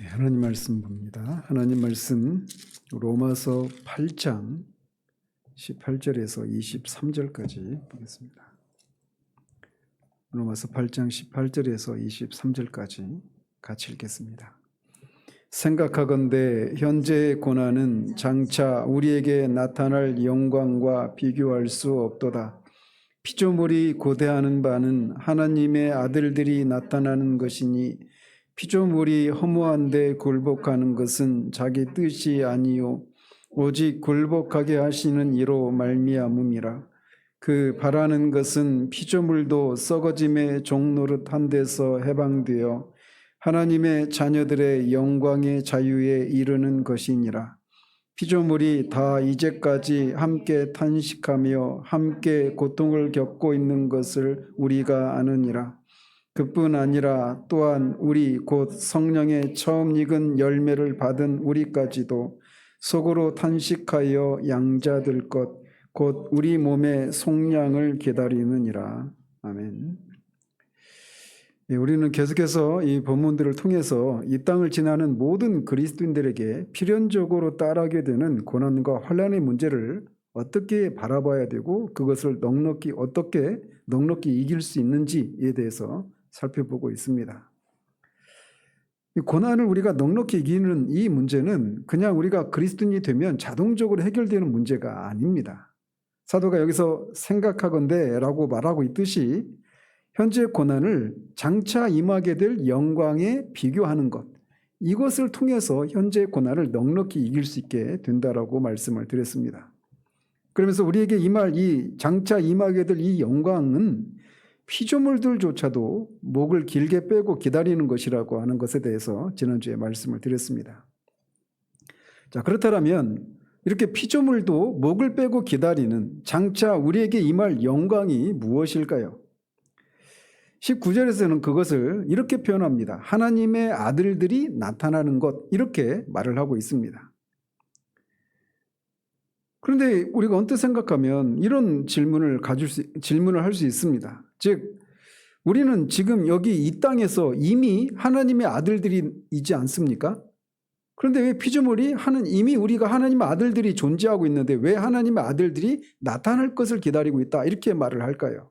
하나님 말씀 봅니다. 하나님 말씀 로마서 8장 18절에서 23절까지 보겠습니다. 로마서 8장 18절에서 23절까지 같이 읽겠습니다. 생각하건대 현재의 고난은 장차 우리에게 나타날 영광과 비교할 수 없도다. 피조물이 고대하는 바는 하나님의 아들들이 나타나는 것이니 피조물이 허무한데 굴복하는 것은 자기 뜻이 아니요 오직 굴복하게 하시는 이로 말미암음이라. 그 바라는 것은 피조물도 썩어짐의 종노릇한 데서 해방되어 하나님의 자녀들의 영광의 자유에 이르는 것이니라. 피조물이 다 이제까지 함께 탄식하며 함께 고통을 겪고 있는 것을 우리가 아느니라. 그뿐 아니라 또한 우리 곧 성령의 처음 익은 열매를 받은 우리까지도 속으로 탄식하여 양자될 것 곧 우리 몸의 속량을 기다리느니라. 아멘. 우리는 계속해서 이 본문들을 통해서 이 땅을 지나는 모든 그리스도인들에게 필연적으로 따라하게 되는 고난과 환난의 문제를 어떻게 바라봐야 되고 그것을 어떻게 넉넉히 이길 수 있는지에 대해서 살펴보고 있습니다. 이 고난을 우리가 넉넉히 이기는 이 문제는 그냥 우리가 그리스도인이 되면 자동적으로 해결되는 문제가 아닙니다. 사도가 여기서 생각하건대 라고 말하고 있듯이 현재 고난을 장차 임하게 될 영광에 비교하는 것, 이것을 통해서 현재 고난을 넉넉히 이길 수 있게 된다라고 말씀을 드렸습니다. 그러면서 우리에게 장차 임하게 될 이 영광은 피조물들조차도 목을 길게 빼고 기다리는 것이라고 하는 것에 대해서 지난주에 말씀을 드렸습니다. 자, 그렇다면 이렇게 피조물도 목을 빼고 기다리는 장차 우리에게 임할 영광이 무엇일까요? 19절에서는 그것을 이렇게 표현합니다. 하나님의 아들들이 나타나는 것, 이렇게 말을 하고 있습니다. 그런데 우리가 언뜻 생각하면 이런 질문을 할 수 있습니다. 즉, 우리는 지금 여기 이 땅에서 이미 하나님의 아들들이지 않습니까? 그런데 왜 피조물이 이미 우리가 하나님의 아들들이 존재하고 있는데 왜 하나님의 아들들이 나타날 것을 기다리고 있다, 이렇게 말을 할까요?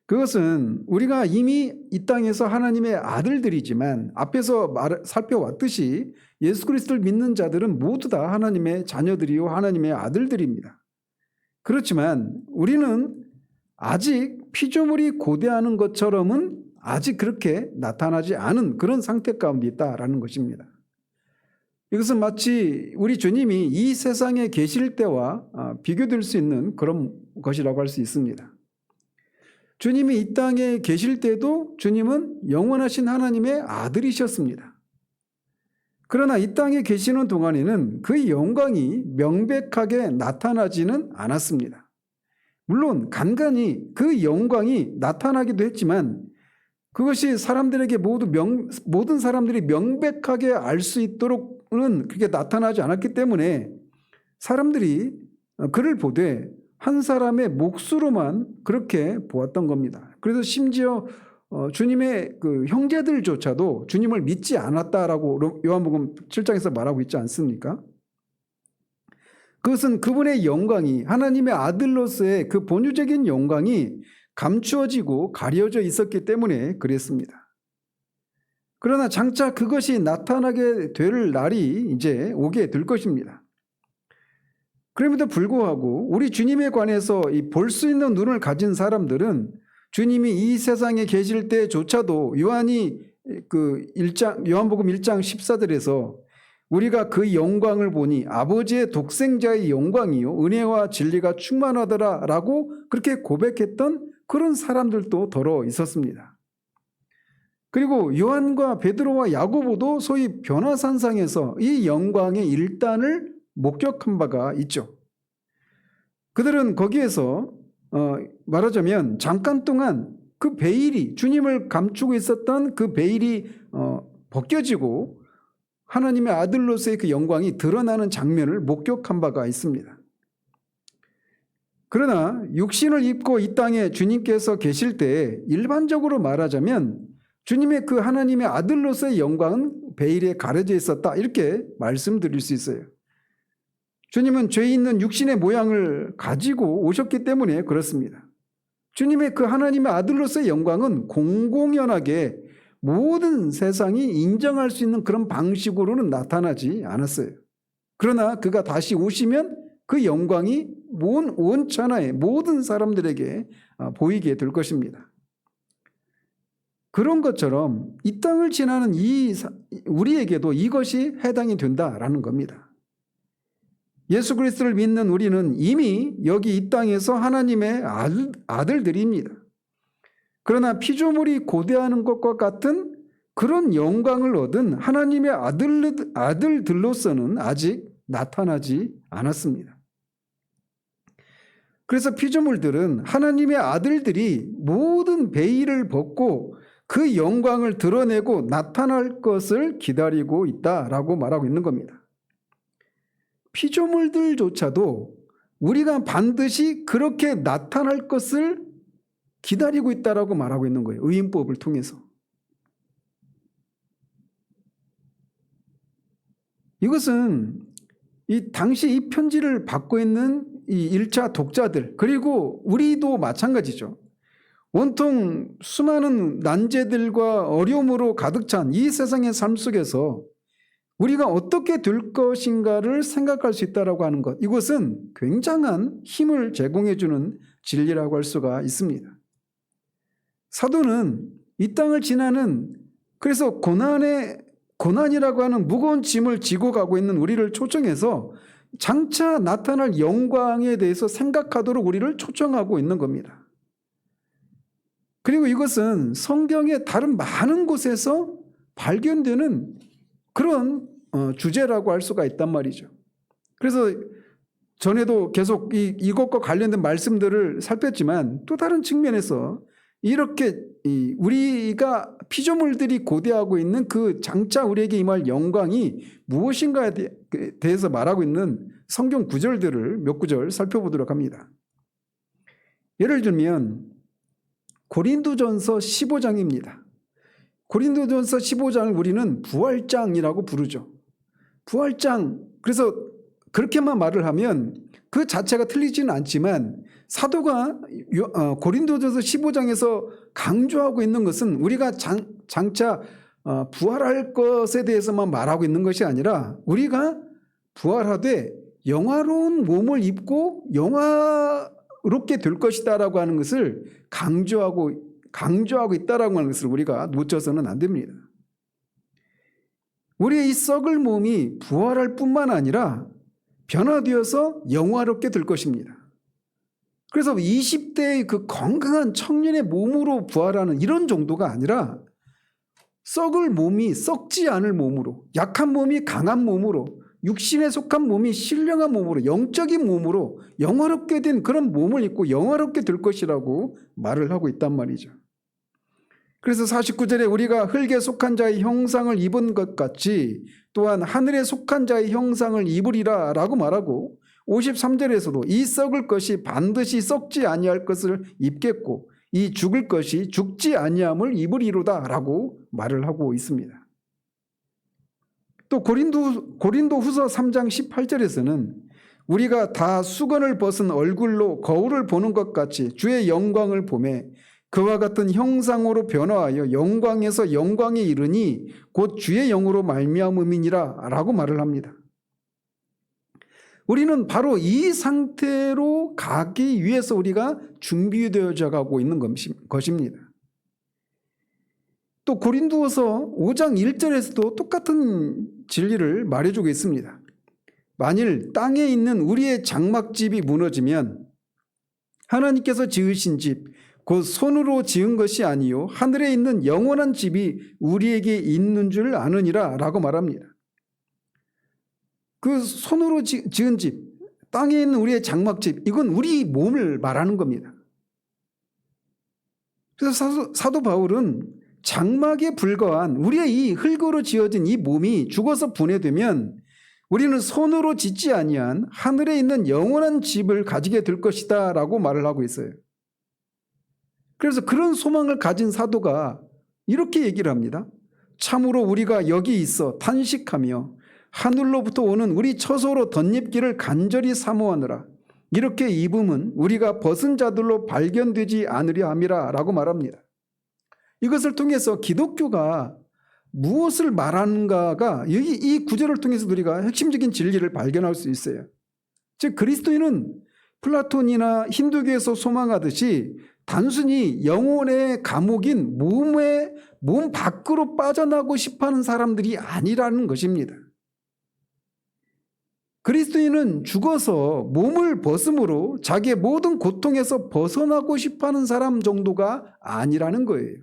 그것은 우리가 이미 이 땅에서 하나님의 아들들이지만 앞에서 살펴왔듯이 예수 그리스도를 믿는 자들은 모두 다 하나님의 자녀들이요 하나님의 아들들입니다. 그렇지만 우리는 아직 피조물이 고대하는 것처럼은 아직 그렇게 나타나지 않은 그런 상태 가운데 있다라는 것입니다. 이것은 마치 우리 주님이 이 세상에 계실 때와 비교될 수 있는 그런 것이라고 할 수 있습니다. 주님이 이 땅에 계실 때도 주님은 영원하신 하나님의 아들이셨습니다. 그러나 이 땅에 계시는 동안에는 그 영광이 명백하게 나타나지는 않았습니다. 물론 간간히 그 영광이 나타나기도 했지만 그것이 모든 사람들이 명백하게 알 수 있도록은 그렇게 나타나지 않았기 때문에 사람들이 그를 보되 한 사람의 몫으로만 그렇게 보았던 겁니다. 그래서 심지어 주님의 그 형제들조차도 주님을 믿지 않았다라고 요한복음 7장에서 말하고 있지 않습니까? 그것은 그분의 영광이, 하나님의 아들로서의 그 본유적인 영광이 감추어지고 가려져 있었기 때문에 그랬습니다. 그러나 장차 그것이 나타나게 될 날이 이제 오게 될 것입니다. 그럼에도 불구하고 우리 주님에 관해서 볼 수 있는 눈을 가진 사람들은 주님이 이 세상에 계실 때조차도 요한복음 1장 14절에서 우리가 그 영광을 보니 아버지의 독생자의 영광이요 은혜와 진리가 충만하더라 라고 그렇게 고백했던 그런 사람들도 더러 있었습니다. 그리고 요한과 베드로와 야고보도 소위 변화산상에서 이 영광의 일단을 목격한 바가 있죠. 그들은 거기에서 말하자면 잠깐 동안 그 베일이, 주님을 감추고 있었던 그 베일이 벗겨지고 하나님의 아들로서의 그 영광이 드러나는 장면을 목격한 바가 있습니다. 그러나 육신을 입고 이 땅에 주님께서 계실 때 일반적으로 말하자면 주님의 그 하나님의 아들로서의 영광은 베일에 가려져 있었다. 이렇게 말씀드릴 수 있어요. 주님은 죄 있는 육신의 모양을 가지고 오셨기 때문에 그렇습니다. 주님의 그 하나님의 아들로서의 영광은 공공연하게 모든 세상이 인정할 수 있는 그런 방식으로는 나타나지 않았어요. 그러나 그가 다시 오시면 그 영광이 온 천하의 모든 사람들에게 보이게 될 것입니다. 그런 것처럼 이 땅을 지나는 우리에게도 이것이 해당이 된다라는 겁니다. 예수 그리스도를 믿는 우리는 이미 여기 이 땅에서 하나님의 아들들입니다. 그러나 피조물이 고대하는 것과 같은 그런 영광을 얻은 하나님의 아들들로서는 아직 나타나지 않았습니다. 그래서 피조물들은 하나님의 아들들이 모든 베일을 벗고 그 영광을 드러내고 나타날 것을 기다리고 있다라고 말하고 있는 겁니다. 피조물들조차도 우리가 반드시 그렇게 나타날 것을 기다리고 있다라고 말하고 있는 거예요. 의인법을 통해서. 이것은 당시 이 편지를 받고 있는 이 1차 독자들, 그리고 우리도 마찬가지죠. 온통 수많은 난제들과 어려움으로 가득 찬 이 세상의 삶 속에서 우리가 어떻게 될 것인가를 생각할 수 있다고 하는 것, 이것은 굉장한 힘을 제공해 주는 진리라고 할 수가 있습니다. 사도는 이 땅을 지나는, 그래서 고난이라고 하는 무거운 짐을 지고 가고 있는 우리를 초청해서 장차 나타날 영광에 대해서 생각하도록 우리를 초청하고 있는 겁니다. 그리고 이것은 성경의 다른 많은 곳에서 발견되는 그런 주제라고 할 수가 있단 말이죠. 그래서 전에도 계속 이것과 관련된 말씀들을 살폈지만 또 다른 측면에서 이렇게 우리가 피조물들이 고대하고 있는 그 장차 우리에게 임할 영광이 무엇인가에 대해서 말하고 있는 성경 구절들을 몇 구절 살펴보도록 합니다. 예를 들면 고린도전서 15장입니다. 고린도전서 15장을 우리는 부활장이라고 부르죠. 부활장, 그래서 그렇게만 말을 하면 그 자체가 틀리지는 않지만 사도가 고린도전서 15장에서 강조하고 있는 것은 우리가 장차 부활할 것에 대해서만 말하고 있는 것이 아니라 우리가 부활하되 영화로운 몸을 입고 영화롭게 될 것이다라고 하는 것을 강조하고 있다라고 하는 것을 우리가 놓쳐서는 안 됩니다. 우리의 이 썩을 몸이 부활할 뿐만 아니라 변화되어서 영화롭게 될 것입니다. 그래서 20대의 그 건강한 청년의 몸으로 부활하는 이런 정도가 아니라 썩을 몸이 썩지 않을 몸으로, 약한 몸이 강한 몸으로, 육신에 속한 몸이 신령한 몸으로, 영적인 몸으로 영화롭게 된 그런 몸을 입고 영화롭게 될 것이라고 말을 하고 있단 말이죠. 그래서 49절에 우리가 흙에 속한 자의 형상을 입은 것 같이 또한 하늘에 속한 자의 형상을 입으리라 라고 말하고 53절에서도 이 썩을 것이 반드시 썩지 아니할 것을 입겠고 이 죽을 것이 죽지 아니함을 입으리로다 라고 말을 하고 있습니다. 또 고린도 후서 3장 18절에서는 우리가 다 수건을 벗은 얼굴로 거울을 보는 것 같이 주의 영광을 보매 그와 같은 형상으로 변화하여 영광에서 영광에 이르니 곧 주의 영으로 말미암음이니라 라고 말을 합니다. 우리는 바로 이 상태로 가기 위해서 우리가 준비되어져 가고 있는 것입니다. 또 고린도서 5장 1절에서도 똑같은 진리를 말해주고 있습니다. 만일 땅에 있는 우리의 장막집이 무너지면 하나님께서 지으신 집 곧 손으로 지은 것이 아니요 하늘에 있는 영원한 집이 우리에게 있는 줄 아느니라 라고 말합니다. 그 손으로 지은 집, 땅에 있는 우리의 장막집, 이건 우리 몸을 말하는 겁니다. 그래서 사도 바울은 장막에 불과한 우리의 이 흙으로 지어진 이 몸이 죽어서 분해되면 우리는 손으로 짓지 아니한 하늘에 있는 영원한 집을 가지게 될 것이다 라고 말을 하고 있어요. 그래서 그런 소망을 가진 사도가 이렇게 얘기를 합니다. 참으로 우리가 여기 있어 탄식하며 하늘로부터 오는 우리 처소로 덧입기를 간절히 사모하느라 이렇게 입음은 우리가 벗은 자들로 발견되지 않으려 함이라 라고 말합니다. 이것을 통해서 기독교가 무엇을 말하는가가 이 구절을 통해서 우리가 핵심적인 진리를 발견할 수 있어요. 즉 그리스도인은 플라톤이나 힌두교에서 소망하듯이 단순히 영혼의 감옥인 몸 밖으로 빠져나고 싶어하는 사람들이 아니라는 것입니다. 그리스도인은 죽어서 몸을 벗음으로 자기의 모든 고통에서 벗어나고 싶어하는 사람 정도가 아니라는 거예요.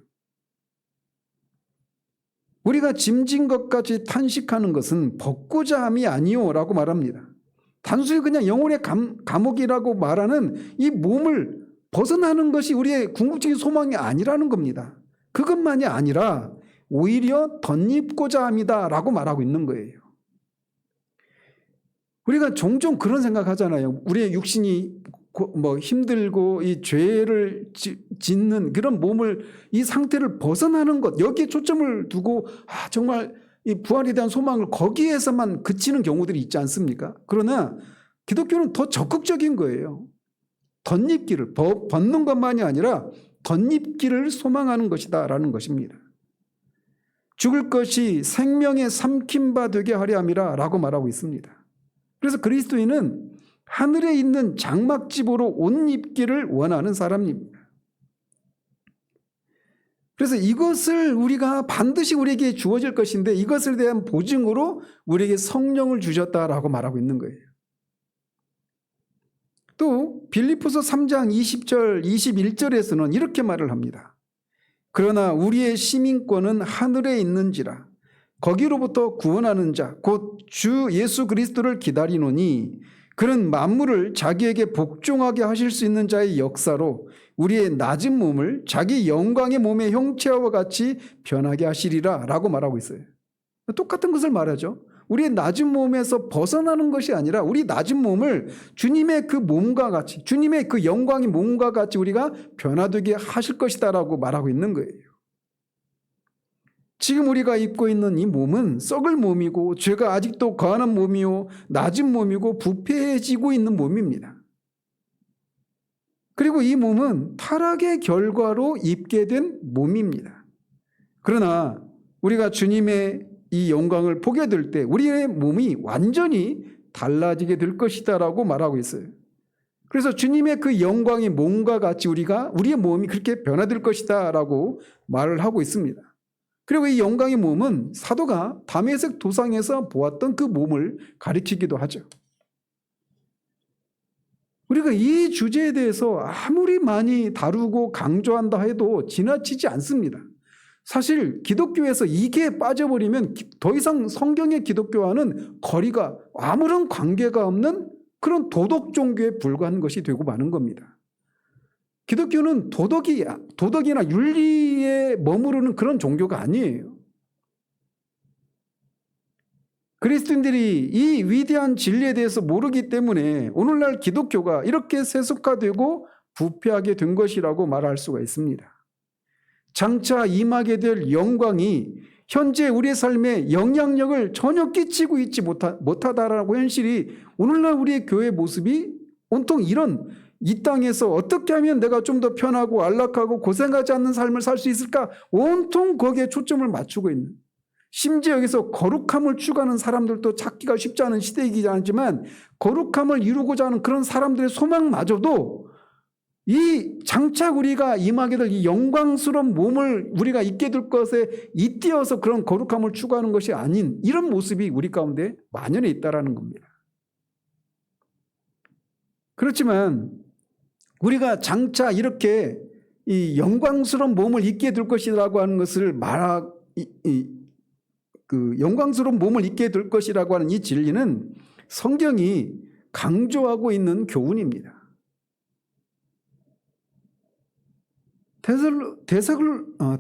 우리가 짐진 것까지 탄식하는 것은 벗고자 함이 아니오 라고 말합니다. 단순히 그냥 영혼의 감옥이라고 말하는 이 몸을 벗어나는 것이 우리의 궁극적인 소망이 아니라는 겁니다. 그것만이 아니라 오히려 덧입고자 합니다 라고 말하고 있는 거예요. 우리가 종종 그런 생각하잖아요. 우리의 육신이 힘들고 이 죄를 짓는 그런 몸을 이 상태를 벗어나는 것 여기에 초점을 두고 정말 이 부활에 대한 소망을 거기에서만 그치는 경우들이 있지 않습니까? 그러나 기독교는 더 적극적인 거예요. 덧입기를 벗는 것만이 아니라 덧입기를 소망하는 것이다 라는 것입니다. 죽을 것이 생명의 삼킴바 되게 하려 함이라 라고 말하고 있습니다. 그래서 그리스도인은 하늘에 있는 장막집으로 옷 입기를 원하는 사람입니다. 그래서 이것을 우리가 반드시 우리에게 주어질 것인데 이것에 대한 보증으로 우리에게 성령을 주셨다라고 말하고 있는 거예요. 또 빌립보서 3장 20절 21절에서는 이렇게 말을 합니다. 그러나 우리의 시민권은 하늘에 있는지라 거기로부터 구원하는 자 곧 주 예수 그리스도를 기다리노니 그는 만물을 자기에게 복종하게 하실 수 있는 자의 역사로 우리의 낮은 몸을 자기 영광의 몸의 형체와 같이 변하게 하시리라 라고 말하고 있어요. 똑같은 것을 말하죠. 우리의 낮은 몸에서 벗어나는 것이 아니라 우리 낮은 몸을 주님의 그 몸과 같이 주님의 그 영광의 몸과 같이 우리가 변화되게 하실 것이다 라고 말하고 있는 거예요. 지금 우리가 입고 있는 이 몸은 썩을 몸이고 죄가 아직도 거하는 몸이요 낮은 몸이고 부패해지고 있는 몸입니다. 그리고 이 몸은 타락의 결과로 입게 된 몸입니다. 그러나 우리가 주님의 이 영광을 보게 될 때 우리의 몸이 완전히 달라지게 될 것이다 라고 말하고 있어요. 그래서 주님의 그 영광의 몸과 같이 우리의 몸이 그렇게 변화될 것이다 라고 말을 하고 있습니다. 그리고 이 영광의 몸은 사도가 다메섹 도상에서 보았던 그 몸을 가리키기도 하죠. 우리가 이 주제에 대해서 아무리 많이 다루고 강조한다 해도 지나치지 않습니다. 사실 기독교에서 이게 빠져버리면 더 이상 성경의 기독교와는 거리가 아무런 관계가 없는 그런 도덕 종교에 불과한 것이 되고 마는 겁니다. 기독교는 도덕이나 윤리에 머무르는 그런 종교가 아니에요. 그리스도인들이 이 위대한 진리에 대해서 모르기 때문에 오늘날 기독교가 이렇게 세속화되고 부패하게 된 것이라고 말할 수가 있습니다. 장차 임하게 될 영광이 현재 우리의 삶에 영향력을 전혀 끼치고 있지 못하다라고 현실이 오늘날 우리의 교회 모습이 온통 이 땅에서 어떻게 하면 내가 좀 더 편하고 안락하고 고생하지 않는 삶을 살 수 있을까? 온통 거기에 초점을 맞추고 있는, 심지어 여기서 거룩함을 추구하는 사람들도 찾기가 쉽지 않은 시대이긴 하지만 거룩함을 이루고자 하는 그런 사람들의 소망마저도 이 장차 우리가 임하게 될 이 영광스러운 몸을 우리가 입게 될 것에 잇대어서 그런 거룩함을 추구하는 것이 아닌 이런 모습이 우리 가운데 만연해 있다는 겁니다. 그렇지만 우리가 장차 이렇게 이 영광스러운 몸을 입게 될 것이라고 하는 것을 영광스러운 몸을 입게 될 것이라고 하는 이 진리는 성경이 강조하고 있는 교훈입니다.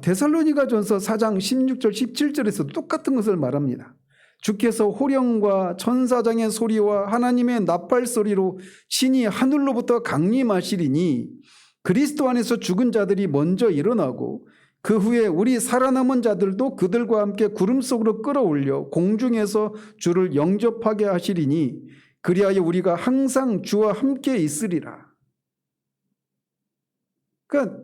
데살로니가전서 4장 16절 17절에서도 똑같은 것을 말합니다. 주께서 호령과 천사장의 소리와 하나님의 나팔 소리로 신이 하늘로부터 강림하시리니 그리스도 안에서 죽은 자들이 먼저 일어나고 그 후에 우리 살아남은 자들도 그들과 함께 구름 속으로 끌어올려 공중에서 주를 영접하게 하시리니 그리하여 우리가 항상 주와 함께 있으리라. 그러니까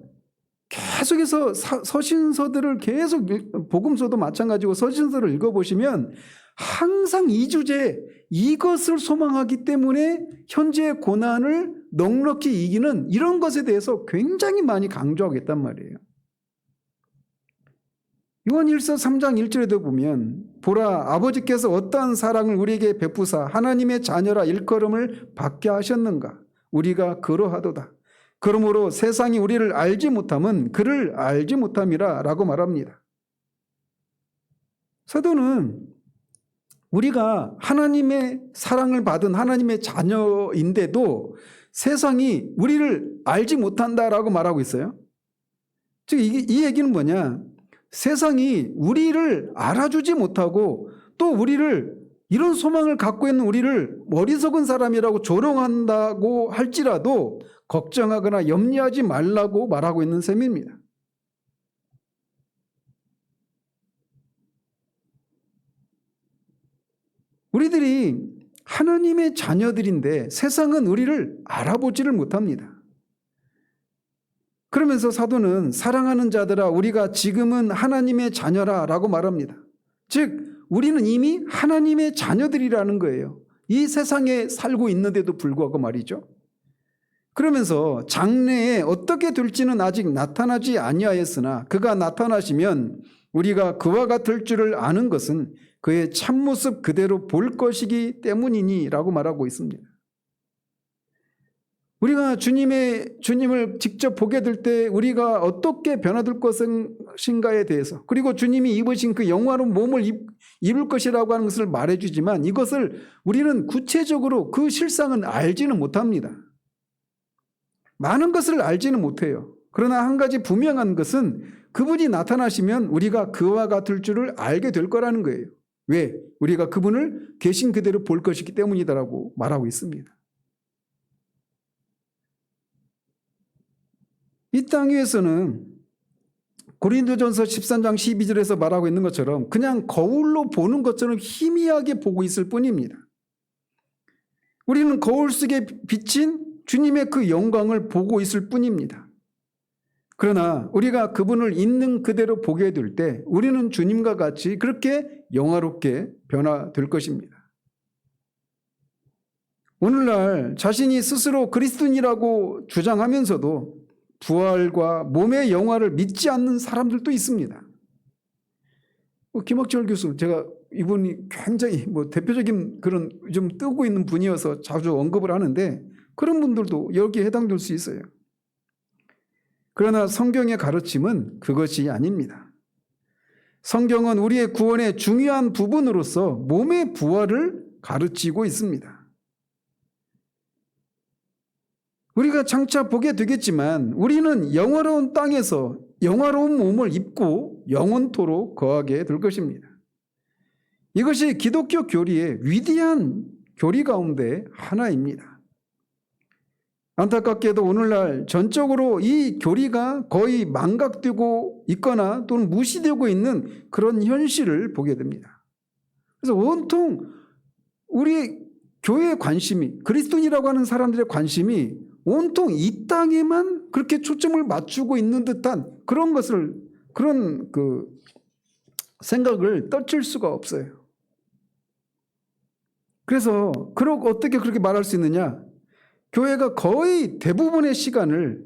계속해서 서신서들을 계속 복음서도 마찬가지고 서신서를 읽어보시면 항상 이 주제, 이것을 소망하기 때문에 현재의 고난을 넉넉히 이기는 이런 것에 대해서 굉장히 많이 강조하고 있단 말이에요. 요한일서 3장 1절에도 보면 보라 아버지께서 어떠한 사랑을 우리에게 베푸사 하나님의 자녀라 일컬음을 받게 하셨는가 우리가 그러하도다. 그러므로 세상이 우리를 알지 못함은 그를 알지 못함이라 라고 말합니다. 사도는 우리가 하나님의 사랑을 받은 하나님의 자녀인데도 세상이 우리를 알지 못한다라고 말하고 있어요. 즉 이 얘기는 뭐냐? 세상이 우리를 알아주지 못하고 또 우리를 이런 소망을 갖고 있는 우리를 어리석은 사람이라고 조롱한다고 할지라도 걱정하거나 염려하지 말라고 말하고 있는 셈입니다. 우리들이 하나님의 자녀들인데 세상은 우리를 알아보지를 못합니다. 그러면서 사도는 사랑하는 자들아 우리가 지금은 하나님의 자녀라 라고 말합니다. 즉 우리는 이미 하나님의 자녀들이라는 거예요. 이 세상에 살고 있는데도 불구하고 말이죠. 그러면서 장래에 어떻게 될지는 아직 나타나지 아니하였으나 그가 나타나시면 우리가 그와 같을 줄을 아는 것은 그의 참모습 그대로 볼 것이기 때문이니 라고 말하고 있습니다. 우리가 주님을 직접 보게 될 때 우리가 어떻게 변화될 것인가에 대해서 그리고 주님이 입으신 그 영화로운 몸을 입을 것이라고 하는 것을 말해주지만 이것을 우리는 구체적으로 그 실상은 알지는 못합니다. 많은 것을 알지는 못해요. 그러나 한 가지 분명한 것은 그분이 나타나시면 우리가 그와 같을 줄을 알게 될 거라는 거예요. 왜? 우리가 그분을 계신 그대로 볼 것이기 때문이다라고 말하고 있습니다. 이 땅 위에서는 고린도전서 13장 12절에서 말하고 있는 것처럼 그냥 거울로 보는 것처럼 희미하게 보고 있을 뿐입니다. 우리는 거울 속에 비친 주님의 그 영광을 보고 있을 뿐입니다. 그러나 우리가 그분을 있는 그대로 보게 될 때 우리는 주님과 같이 그렇게 영화롭게 변화될 것입니다. 오늘날 자신이 스스로 그리스도인이라고 주장하면서도 부활과 몸의 영화를 믿지 않는 사람들도 있습니다. 김학철 교수, 제가 이분이 굉장히 대표적인 그런 좀 뜨고 있는 분이어서 자주 언급을 하는데 그런 분들도 여기에 해당될 수 있어요. 그러나 성경의 가르침은 그것이 아닙니다. 성경은 우리의 구원의 중요한 부분으로서 몸의 부활을 가르치고 있습니다. 우리가 장차 보게 되겠지만 우리는 영화로운 땅에서 영화로운 몸을 입고 영원토록 거하게 될 것입니다. 이것이 기독교 교리의 위대한 교리 가운데 하나입니다. 안타깝게도 오늘날 전적으로 이 교리가 거의 망각되고 있거나 또는 무시되고 있는 그런 현실을 보게 됩니다. 그래서 온통 우리 교회의 관심이 그리스도인이라고 하는 사람들의 관심이 온통 이 땅에만 그렇게 초점을 맞추고 있는 듯한 그런 것을 그런 생각을 떨칠 수가 없어요. 그래서 어떻게 그렇게 말할 수 있느냐? 교회가 거의 대부분의 시간을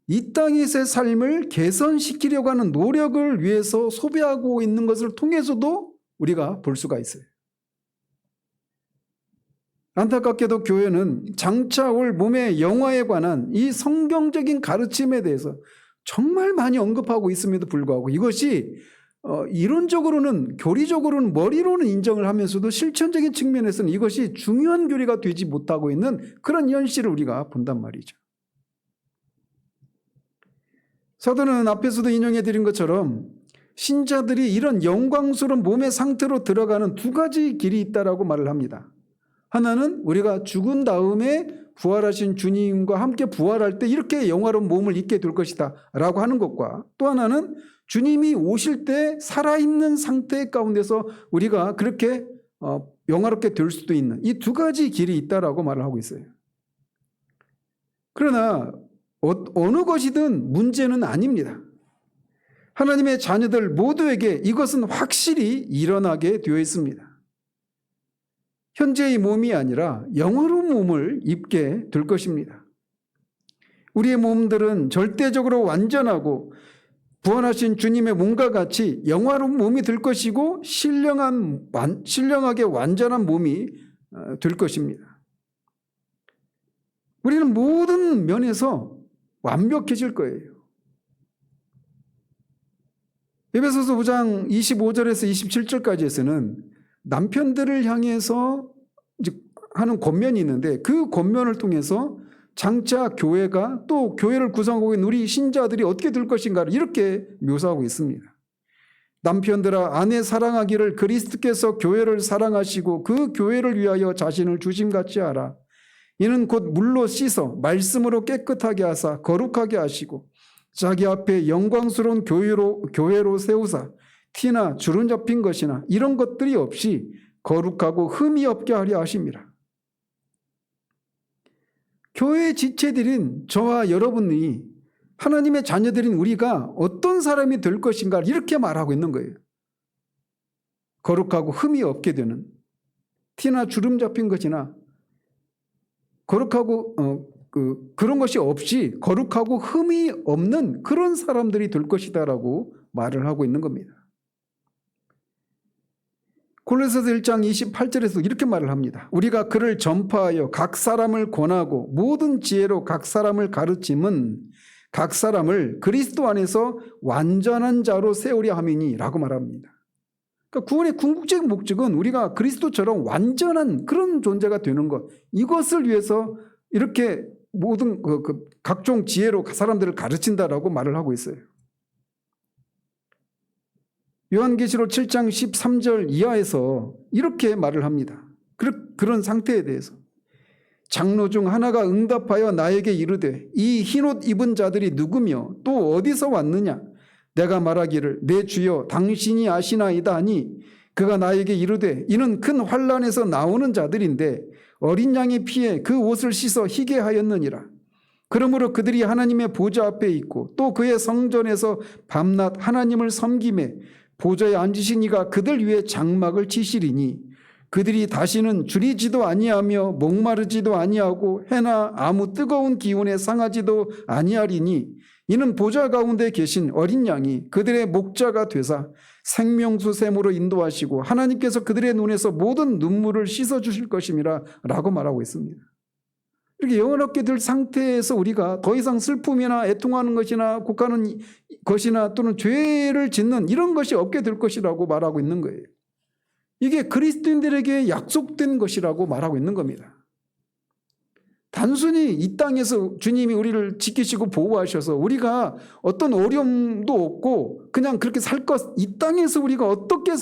이 땅에서의 삶을 개선시키려고 하는 노력을 위해서 소비하고 있는 것을 통해서도 우리가 볼 수가 있어요. 안타깝게도 교회는 장차 올 몸의 영화에 관한 이 성경적인 가르침에 대해서 정말 많이 언급하고 있음에도 불구하고 이것이 이론적으로는 교리적으로는 머리로는 인정을 하면서도 실천적인 측면에서는 이것이 중요한 교리가 되지 못하고 있는 그런 현실을 우리가 본단 말이죠. 사도는 앞에서도 인용해 드린 것처럼 신자들이 이런 영광스러운 몸의 상태로 들어가는 두 가지 길이 있다라고 말을 합니다. 하나는 우리가 죽은 다음에 부활하신 주님과 함께 부활할 때 이렇게 영화로운 몸을 입게 될 것이다 라고 하는 것과 또 하나는 주님이 오실 때 살아있는 상태 가운데서 우리가 그렇게 영화롭게 될 수도 있는 이 두 가지 길이 있다라고 말을 하고 있어요. 그러나 어느 것이든 문제는 아닙니다. 하나님의 자녀들 모두에게 이것은 확실히 일어나게 되어 있습니다. 현재의 몸이 아니라 영원한 몸을 입게 될 것입니다. 우리의 몸들은 절대적으로 완전하고 부활하신 주님의 몸과 같이 영화로운 몸이 될 것이고 신령하게 완전한 몸이 될 것입니다. 우리는 모든 면에서 완벽해질 거예요. 에베소서 5장 25절에서 27절까지에서는 남편들을 향해서 하는 권면이 있는데 그 권면을 통해서 장차 교회가 또 교회를 구성하고 있는 우리 신자들이 어떻게 될 것인가를 이렇게 묘사하고 있습니다. 남편들아 아내 사랑하기를 그리스도께서 교회를 사랑하시고 그 교회를 위하여 자신을 주심같이 하라. 이는 곧 물로 씻어 말씀으로 깨끗하게 하사 거룩하게 하시고 자기 앞에 영광스러운 교회로 세우사 티나 주름 잡힌 것이나 이런 것들이 없이 거룩하고 흠이 없게 하려 하심이라. 교회의 지체들인 저와 여러분이 하나님의 자녀들인 우리가 어떤 사람이 될 것인가 이렇게 말하고 있는 거예요. 거룩하고 흠이 없게 되는 티나 주름 잡힌 것이나 거룩하고 그런 것이 없이 거룩하고 흠이 없는 그런 사람들이 될 것이다라고 말을 하고 있는 겁니다. 골로새서 1장 28절에서 이렇게 말을 합니다. 우리가 그를 전파하여 각 사람을 권하고 모든 지혜로 각 사람을 가르침은 각 사람을 그리스도 안에서 완전한 자로 세우려 함이니 라고 말합니다. 그러니까 구원의 궁극적인 목적은 우리가 그리스도처럼 완전한 그런 존재가 되는 것, 이것을 위해서 이렇게 모든 각종 지혜로 사람들을 가르친다라고 말을 하고 있어요. 요한계시록 7장 13절 이하에서 이렇게 말을 합니다. 그런 상태에 대해서 장로 중 하나가 응답하여 나에게 이르되 이 흰옷 입은 자들이 누구며 또 어디서 왔느냐? 내가 말하기를 내 주여 당신이 아시나이다 하니 그가 나에게 이르되 이는 큰 환난에서 나오는 자들인데 어린 양의 피에 그 옷을 씻어 희게 하였느니라. 그러므로 그들이 하나님의 보좌 앞에 있고 또 그의 성전에서 밤낮 하나님을 섬기매 보좌에 앉으신 이가 그들 위에 장막을 치시리니 그들이 다시는 줄이지도 아니하며 목마르지도 아니하고 해나 아무 뜨거운 기운에 상하지도 아니하리니 이는 보좌 가운데 계신 어린 양이 그들의 목자가 되사 생명수 샘으로 인도하시고 하나님께서 그들의 눈에서 모든 눈물을 씻어주실 것임이라 라고 말하고 있습니다. 이렇게 영원하게 될 상태에서 우리가 더 이상 슬픔이나 애통하는 것이나 곡하는 것이나 또는 죄를 짓는 이런 것이 없게 될 것이라고 말하고 있는 거예요. 이게 그리스도인들에게 약속된 것이라고 말하고 있는 겁니다. 단순히 이 땅에서 주님이 우리를 지키시고 보호하셔서 우리가 어떤 어려움도 없고 그냥 그렇게 살 것, 이 땅에서 우리가 어떻게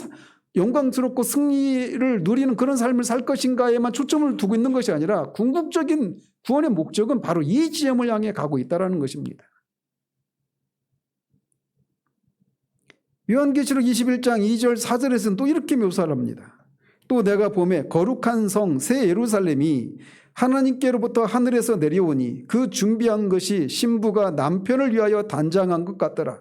영광스럽고 승리를 누리는 그런 삶을 살 것인가에만 초점을 두고 있는 것이 아니라 궁극적인 구원의 목적은 바로 이 지점을 향해 가고 있다는 것입니다. 요한계시록 21장 2절 4절에서는 또 이렇게 묘사를 합니다. 또 내가 보매 거룩한 성 새 예루살렘이 하나님께로부터 하늘에서 내려오니 그 준비한 것이 신부가 남편을 위하여 단장한 것 같더라.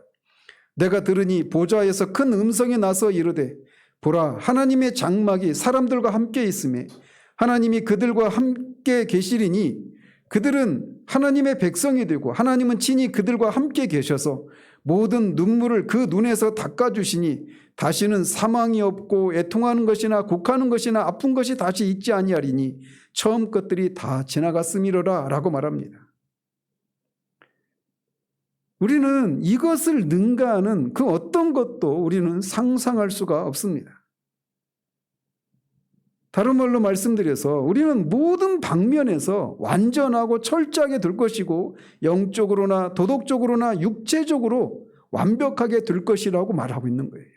내가 들으니 보좌에서 큰 음성이 나서 이르되 보라 하나님의 장막이 사람들과 함께 있으매 하나님이 그들과 함께 계시리니 그들은 하나님의 백성이 되고 하나님은 친히 그들과 함께 계셔서 모든 눈물을 그 눈에서 닦아주시니 다시는 사망이 없고 애통하는 것이나 곡하는 것이나 아픈 것이 다시 있지 아니하리니 처음 것들이 다 지나갔음이로라 라고 말합니다. 우리는 이것을 능가하는 그 어떤 것도 우리는 상상할 수가 없습니다. 다른 말로 말씀드려서 우리는 모든 방면에서 완전하고 철저하게 될 것이고 영적으로나 도덕적으로나 육체적으로 완벽하게 될 것이라고 말하고 있는 거예요.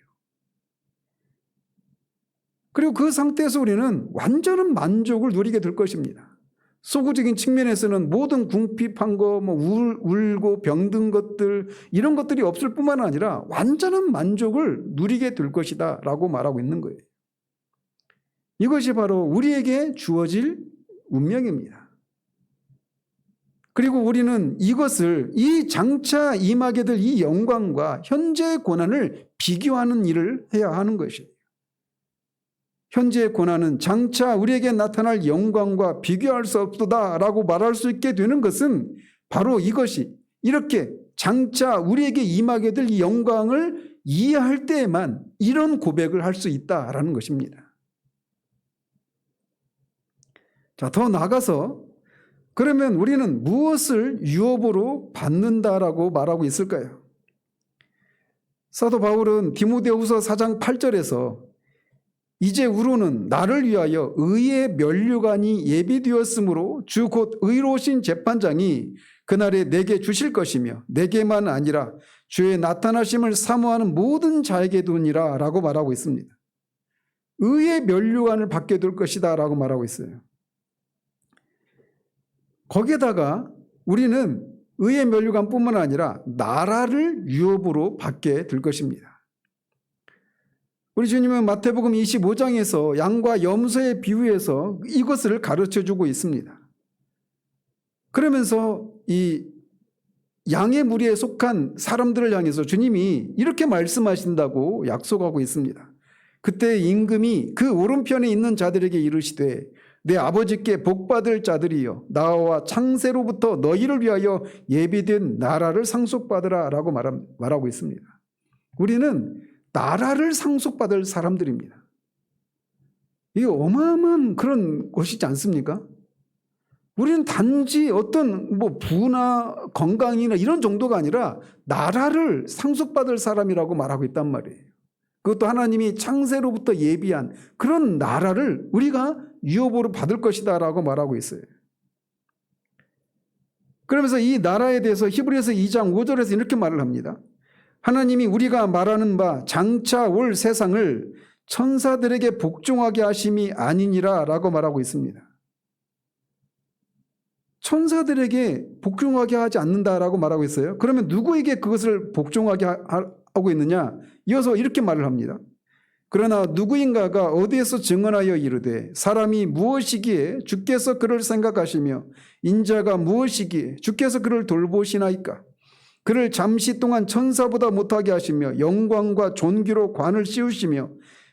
그리고 그 상태에서 우리는 완전한 만족을 누리게 될 것입니다. 소구적인 측면에서는 모든 궁핍한 거, 울고 병든 것들, 이런 것들이 없을 뿐만 아니라 완전한 만족을 누리게 될 것이다 라고 말하고 있는 거예요. 이것이 바로 우리에게 주어질 운명입니다. 그리고 우리는 이것을, 이 장차 임하게 될 이 영광과 현재의 고난을 비교하는 일을 해야 하는 것이에요. 현재의 고난은 장차 우리에게 나타날 영광과 비교할 수 없도다라고 말할 수 있게 되는 것은 바로 이것이, 이렇게 장차 우리에게 임하게 될 이 영광을 이해할 때에만 이런 고백을 할 수 있다라는 것입니다. 자, 더 나아가서 그러면 우리는 무엇을 유업으로 받는다라고 말하고 있을까요? 사도 바울은 디모데후서 4장 8절에서 이제후로는 나를 위하여 의의 면류관이 예비되었으므로 주 곧 의로우신 재판장이 그날에 내게 주실 것이며 내게만 아니라 주의 나타나심을 사모하는 모든 자에게 두니라 라고 말하고 있습니다. 의의 면류관을 받게 될 것이다 라고 말하고 있어요. 거기에다가 우리는 의의 면류관뿐만 아니라 나라를 유업으로 받게 될 것입니다. 우리 주님은 마태복음 25장에서 양과 염소의 비유에서 이것을 가르쳐주고 있습니다. 그러면서 이 양의 무리에 속한 사람들을 향해서 주님이 이렇게 말씀하신다고 약속하고 있습니다. 그때 임금이 그 오른편에 있는 자들에게 이르시되 내 아버지께 복받을 자들이여 나와 창세로부터 너희를 위하여 예비된 나라를 상속받으라 라고 말하고 있습니다. 우리는 나라를 상속받을 사람들입니다. 이게 어마어마한 그런 것이지 않습니까? 우리는 단지 어떤 부나 건강이나 이런 정도가 아니라 나라를 상속받을 사람이라고 말하고 있단 말이에요. 그것도 하나님이 창세로부터 예비한 그런 나라를 우리가 유업으로 받을 것이다 라고 말하고 있어요. 그러면서 이 나라에 대해서 히브리서 2장 5절에서 이렇게 말을 합니다. 하나님이 우리가 말하는 바 장차 올 세상을 천사들에게 복종하게 하심이 아니니라 라고 말하고 있습니다. 천사들에게 복종하게 하지 않는다라고 말하고 있어요. 그러면 누구에게 그것을 복종하게 하고 있느냐? 이어서 이렇게 말을 합니다. 그러나 누구인가가 어디에서 증언하여 이르되 사람이 무엇이기에 주께서 그를 생각하시며 인자가 무엇이기에 주께서 그를 돌보시나이까? 그를 잠시 동안 천사보다 못하게 하시며 영광과 존귀로 관을 씌우시며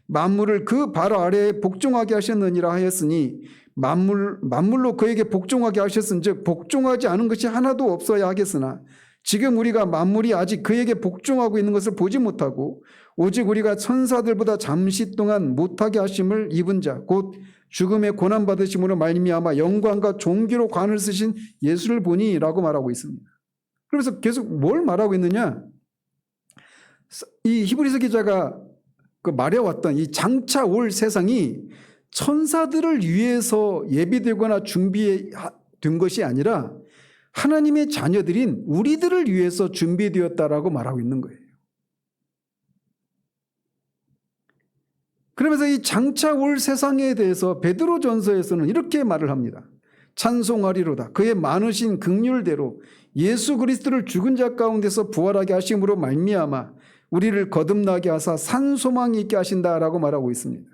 만물을 그 발 아래에 복종하게 하셨느니라 하였으니 만물로 그에게 복종하게 하셨은즉 복종하지 않은 것이 하나도 없어야 하겠으나 지금 우리가 만물이 아직 그에게 복종하고 있는 것을 보지 못하고 오직 우리가 천사들보다 잠시 동안 못하게 하심을 입은 자 곧 죽음의 고난받으심으로 말미암아 영광과 존귀로 관을 쓰신 예수를 보니 라고 말하고 있습니다. 그래서 계속 뭘 말하고 있느냐? 이 히브리서 기자가 말해왔던 이 장차 올 세상이 천사들을 위해서 예비되거나 준비된 것이 아니라 하나님의 자녀들인 우리들을 위해서 준비되었다라고 말하고 있는 거예요. 그러면서 이 장차 올 세상에 대해서 베드로전서에서는 이렇게 말을 합니다. 찬송하리로다. 그의 많으신 긍휼대로 예수 그리스도를 죽은 자 가운데서 부활하게 하심으로 말미암아 우리를 거듭나게 하사 산소망이 있게 하신다라고 말하고 있습니다.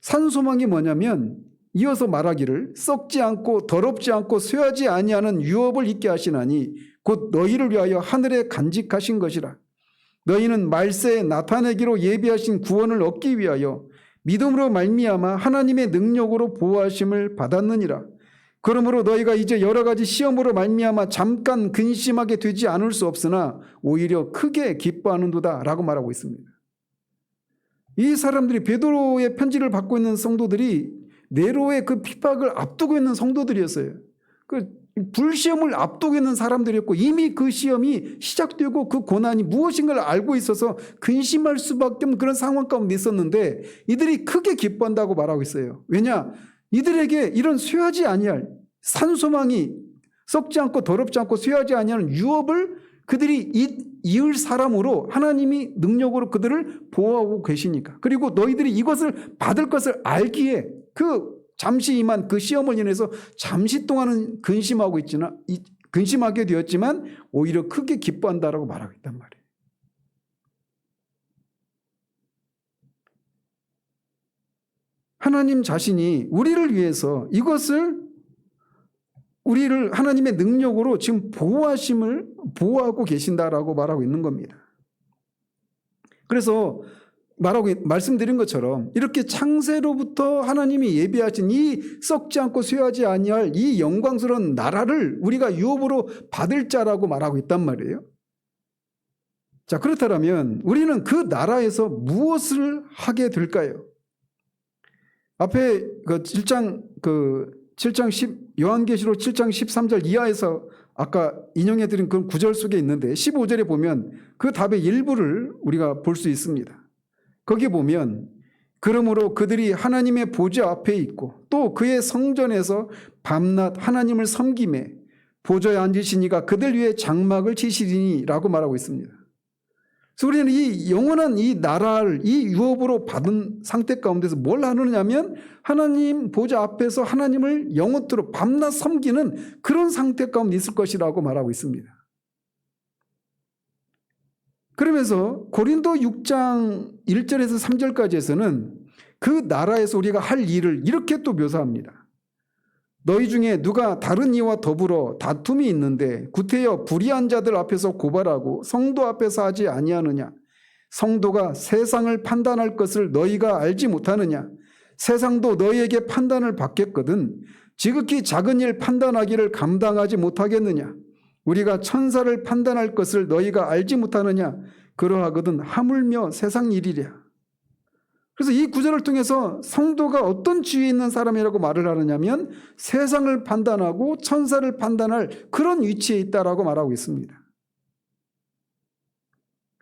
산소망이 뭐냐면 이어서 말하기를 썩지 않고 더럽지 않고 쇠하지 아니하는 유업을 있게 하시나니 곧 너희를 위하여 하늘에 간직하신 것이라. 너희는 말세에 나타내기로 예비하신 구원을 얻기 위하여 믿음으로 말미암아 하나님의 능력으로 보호하심을 받았느니라. 그러므로 너희가 이제 여러 가지 시험으로 말미암아 잠깐 근심하게 되지 않을 수 없으나 오히려 크게 기뻐하는도다 라고 말하고 있습니다. 이 사람들이 베드로의 편지를 받고 있는 성도들이 네로의 그 핍박을 앞두고 있는 성도들이었어요. 그 불시험을 앞두고 있는 사람들이었고 이미 그 시험이 시작되고 그 고난이 무엇인가를 알고 있어서 근심할 수밖에 없는 그런 상황 가운데 있었는데 이들이 크게 기뻐한다고 말하고 있어요. 왜냐? 이들에게 이런 쇠하지 아니할 산소망이 썩지 않고 더럽지 않고 쇠하지 아니하는 유업을 그들이 이을 사람으로 하나님이 능력으로 그들을 보호하고 계시니까. 그리고 너희들이 이것을 받을 것을 알기에 그 잠시 임한 그 시험을 인해서 잠시 동안은 근심하게 되었지만 오히려 크게 기뻐한다라고 말하고 있단 말이에요. 하나님 자신이 우리를 위해서 우리를 하나님의 능력으로 지금 보호하고 계신다라고 말하고 있는 겁니다. 그래서 말씀드린 것처럼 이렇게 창세로부터 하나님이 예비하신 이 썩지 않고 쇠하지 아니할 이 영광스러운 나라를 우리가 유업으로 받을 자라고 말하고 있단 말이에요. 자, 그렇다면 우리는 그 나라에서 무엇을 하게 될까요? 앞에 그 7장 10 요한계시록 7장 13절 이하에서 아까 인용해 드린 그 구절 속에 있는데 15절에 보면 그 답의 일부를 우리가 볼 수 있습니다. 거기 보면 그러므로 그들이 하나님의 보좌 앞에 있고 또 그의 성전에서 밤낮 하나님을 섬기매 보좌에 앉으신 이가 그들 위에 장막을 치시리니 라고 말하고 있습니다. 그래서 우리는 이 영원한 이 나라를 이 유업으로 받은 상태 가운데서 뭘 하느냐면 하나님 보좌 앞에서 하나님을 영원토록 밤낮 섬기는 그런 상태 가운데 있을 것이라고 말하고 있습니다. 그러면서 고린도 6장 1절에서 3절까지에서는 그 나라에서 우리가 할 일을 이렇게 또 묘사합니다. 너희 중에 누가 다른 이와 더불어 다툼이 있는데 구태여 불의한 자들 앞에서 고발하고 성도 앞에서 하지 아니하느냐? 성도가 세상을 판단할 것을 너희가 알지 못하느냐? 세상도 너희에게 판단을 받겠거든 지극히 작은 일 판단하기를 감당하지 못하겠느냐? 우리가 천사를 판단할 것을 너희가 알지 못하느냐? 그러하거든 하물며 세상 일이랴. 그래서 이 구절을 통해서 성도가 어떤 지위에 있는 사람이라고 말을 하느냐면 세상을 판단하고 천사를 판단할 그런 위치에 있다라고 말하고 있습니다.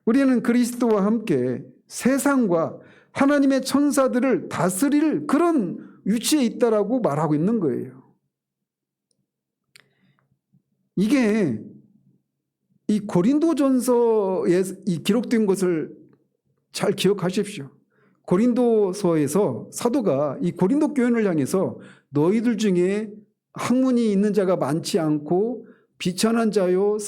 우리는 그리스도와 함께 세상과 하나님의 천사들을 다스릴 그런 위치에 있다라고 말하고 있는 거예요. 이게 이 고린도전서에 이 기록된 것을 잘 기억하십시오. 고린도서에서 사도가 이 고린도 교인을 향해서 너희들 중에 학문이 있는 자가 많지 않고 비천한 자요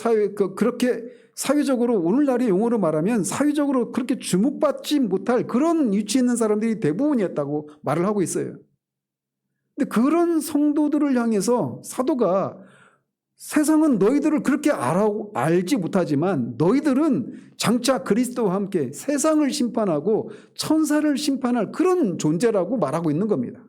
그렇게 사회적으로 오늘날의 용어로 말하면 사회적으로 그렇게 주목받지 못할 그런 위치에 있는 사람들이 대부분이었다고 말을 하고 있어요. 근데 그런 성도들을 향해서 사도가 세상은 너희들을 그렇게 알지 못하지만 너희들은 장차 그리스도와 함께 세상을 심판하고 천사를 심판할 그런 존재라고 말하고 있는 겁니다.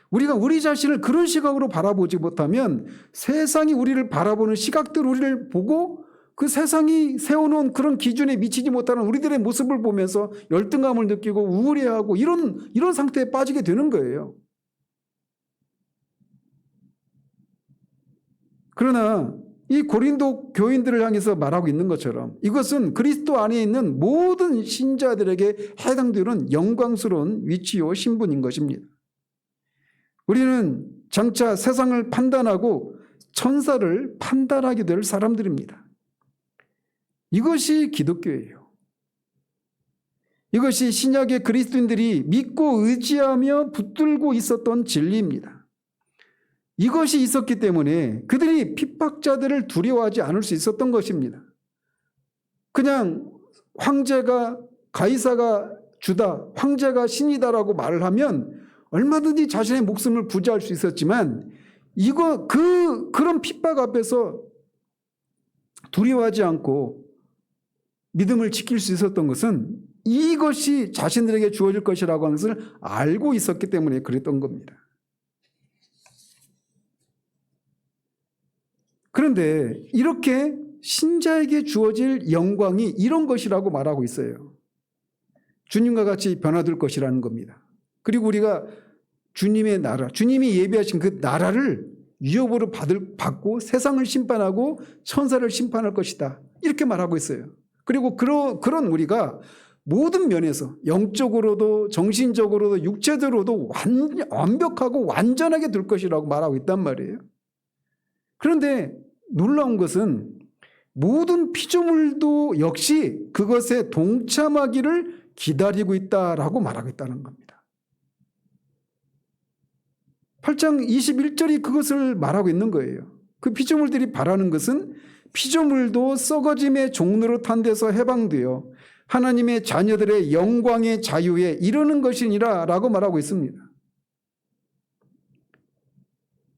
우리가 우리 자신을 그런 시각으로 바라보지 못하면 세상이 우리를 바라보는 시각들 우리를 보고 그 세상이 세워놓은 그런 기준에 미치지 못하는 우리들의 모습을 보면서 열등감을 느끼고 우울해하고 이런 상태에 빠지게 되는 거예요. 그러나 이 고린도 교인들을 향해서 말하고 있는 것처럼 이것은 그리스도 안에 있는 모든 신자들에게 해당되는 영광스러운 위치요 신분인 것입니다. 우리는 장차 세상을 판단하고 천사를 판단하게 될 사람들입니다. 이것이 기독교예요. 이것이 신약의 그리스도인들이 믿고 의지하며 붙들고 있었던 진리입니다. 이것이 있었기 때문에 그들이 핍박자들을 두려워하지 않을 수 있었던 것입니다. 그냥 황제가 가이사가 주다, 황제가 신이다라고 말을 하면 얼마든지 자신의 목숨을 부지할 수 있었지만 그런 핍박 앞에서 두려워하지 않고 믿음을 지킬 수 있었던 것은 이것이 자신들에게 주어질 것이라고 하는 것을 알고 있었기 때문에 그랬던 겁니다. 그런데 이렇게 신자에게 주어질 영광이 이런 것이라고 말하고 있어요. 주님과 같이 변화될 것이라는 겁니다. 그리고 우리가 주님의 나라, 주님이 예비하신 그 나라를 유업으로 받고 세상을 심판하고 천사를 심판할 것이다. 이렇게 말하고 있어요. 그리고 그런 우리가 모든 면에서 영적으로도 정신적으로도 육체적으로도 완벽하고 완전하게 될 것이라고 말하고 있단 말이에요. 그런데 놀라운 것은 모든 피조물도 역시 그것에 동참하기를 기다리고 있다라고 말하고 있다는 겁니다. 8장 21절이 그것을 말하고 있는 거예요. 그 피조물들이 바라는 것은 피조물도 썩어짐의 종로로 탄 데서 해방되어 하나님의 자녀들의 영광의 자유에 이르는 것이니라 라고 말하고 있습니다.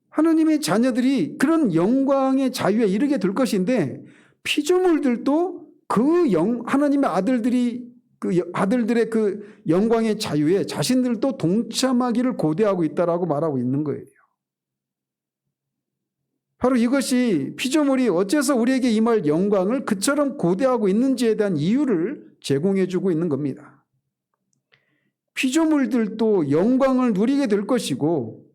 하나님의 자녀들이 그런 영광의 자유에 이르게 될 것인데 피조물들도 하나님의 아들들의 그 영광의 자유에 자신들도 동참하기를 고대하고 있다라고 말하고 있는 거예요. 바로 이것이 피조물이 어째서 우리에게 임할 영광을 그처럼 고대하고 있는지에 대한 이유를 제공해 주고 있는 겁니다. 피조물들도 영광을 누리게 될 것이고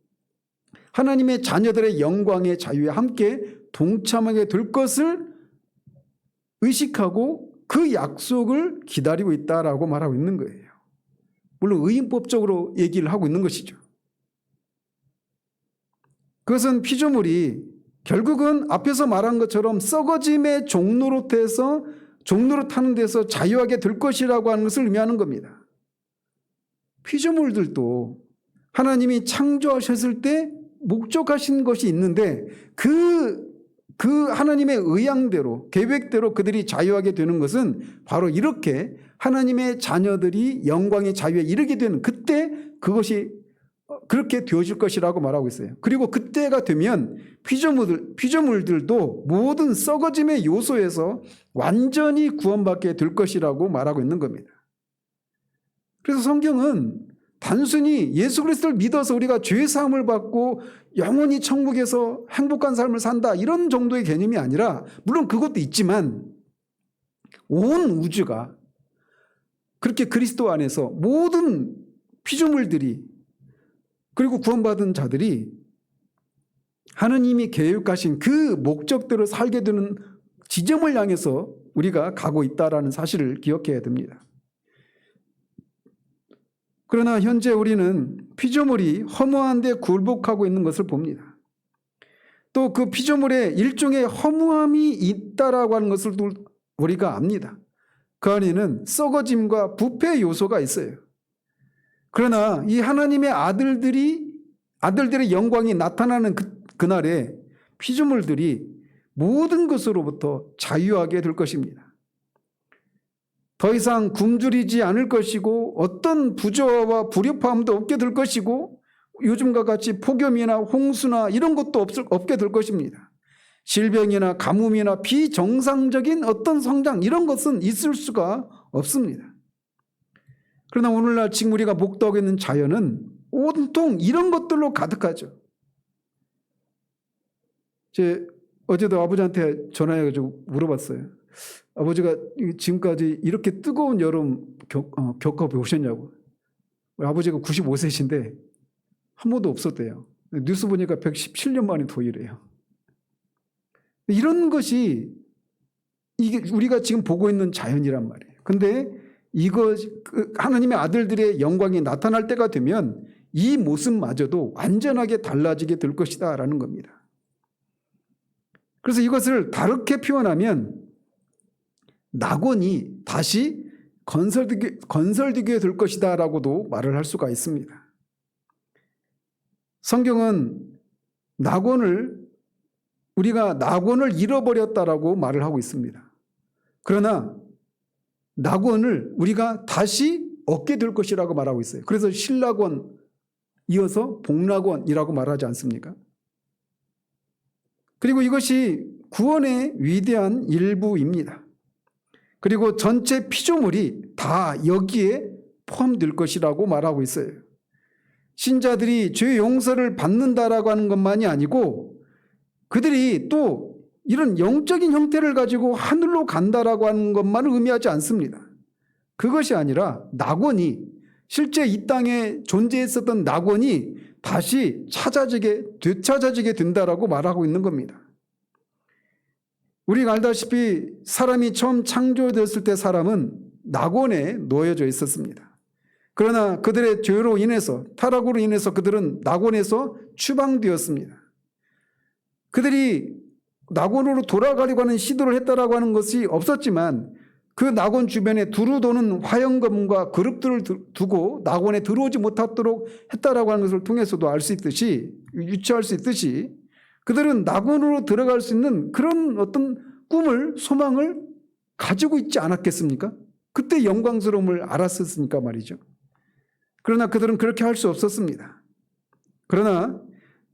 하나님의 자녀들의 영광의 자유에 함께 동참하게 될 것을 의식하고 그 약속을 기다리고 있다라고 말하고 있는 거예요. 물론 의인법적으로 얘기를 하고 있는 것이죠. 그것은 피조물이 결국은 앞에서 말한 것처럼 썩어짐의 종로로 타는 데서 자유하게 될 것이라고 하는 것을 의미하는 겁니다. 피조물들도 하나님이 창조하셨을 때 목적하신 것이 있는데 그 하나님의 의향대로 계획대로 그들이 자유하게 되는 것은 바로 이렇게 하나님의 자녀들이 영광의 자유에 이르게 되는 그때 그것이 그렇게 되어질 것이라고 말하고 있어요. 그리고 그때가 되면 피조물들도 모든 썩어짐의 요소에서 완전히 구원받게 될 것이라고 말하고 있는 겁니다. 그래서 성경은 단순히 예수 그리스도를 믿어서 우리가 죄 사함을 받고 영원히 천국에서 행복한 삶을 산다 이런 정도의 개념이 아니라 물론 그것도 있지만 온 우주가 그렇게 그리스도 안에서 모든 피조물들이 그리고 구원받은 자들이 하나님이 계획하신 그 목적대로 살게 되는 지점을 향해서 우리가 가고 있다는 사실을 기억해야 됩니다. 그러나 현재 우리는 피조물이 허무한 데 굴복하고 있는 것을 봅니다. 또 그 피조물에 일종의 허무함이 있다라고 하는 것을 우리가 압니다. 그 안에는 썩어짐과 부패 요소가 있어요. 그러나 이 하나님의 아들들의 영광이 나타나는 그날에 피조물들이 모든 것으로부터 자유하게 될 것입니다. 더 이상 굶주리지 않을 것이고 어떤 부조와 불협화음도 없게 될 것이고 요즘과 같이 폭염이나 홍수나 이런 것도 없게 될 것입니다. 질병이나 가뭄이나 비정상적인 어떤 성장 이런 것은 있을 수가 없습니다. 그러나 오늘날 지금 우리가 목도하고 있는 자연은 온통 이런 것들로 가득하죠. 어제도 아버지한테 전화해가지고 물어봤어요. 아버지가 지금까지 이렇게 뜨거운 여름 겪어보셨냐고. 아버지가 95세신데 한 번도 없었대요. 뉴스 보니까 117년 만에 더위래요. 이런 것이 이게 우리가 지금 보고 있는 자연이란 말이에요. 근데 하나님의 아들들의 영광이 나타날 때가 되면 이 모습마저도 완전하게 달라지게 될 것이다 라는 겁니다. 그래서 이것을 다르게 표현하면 낙원이 다시 건설되게 될 것이다 라고도 말을 할 수가 있습니다. 성경은 우리가 낙원을 잃어버렸다라고 말을 하고 있습니다. 그러나 낙원을 우리가 다시 얻게 될 것이라고 말하고 있어요. 그래서 신낙원 이어서 복낙원이라고 말하지 않습니까? 그리고 이것이 구원의 위대한 일부입니다. 그리고 전체 피조물이 다 여기에 포함될 것이라고 말하고 있어요. 신자들이 죄 용서를 받는다라고 하는 것만이 아니고 그들이 또 이런 영적인 형태를 가지고 하늘로 간다라고 하는 것만을 의미하지 않습니다. 그것이 아니라 낙원이 실제 이 땅에 존재했었던 낙원이 다시 되찾아지게 된다라고 말하고 있는 겁니다. 우리가 알다시피 사람이 처음 창조되었을 때 사람은 낙원에 놓여져 있었습니다. 그러나 그들의 죄로 인해서 타락으로 인해서 그들은 낙원에서 추방되었습니다. 그들이 낙원으로 돌아가려고 하는 시도를 했다라고 하는 것이 없었지만 그 낙원 주변에 두루 도는 화형검과 그룹들을 두고 낙원에 들어오지 못하도록 했다라고 하는 것을 통해서도 알 수 있듯이, 유추할 수 있듯이, 그들은 낙원으로 들어갈 수 있는 그런 어떤 꿈을, 소망을 가지고 있지 않았겠습니까? 그때 영광스러움을 알았었으니까 말이죠. 그러나 그들은 그렇게 할 수 없었습니다. 그러나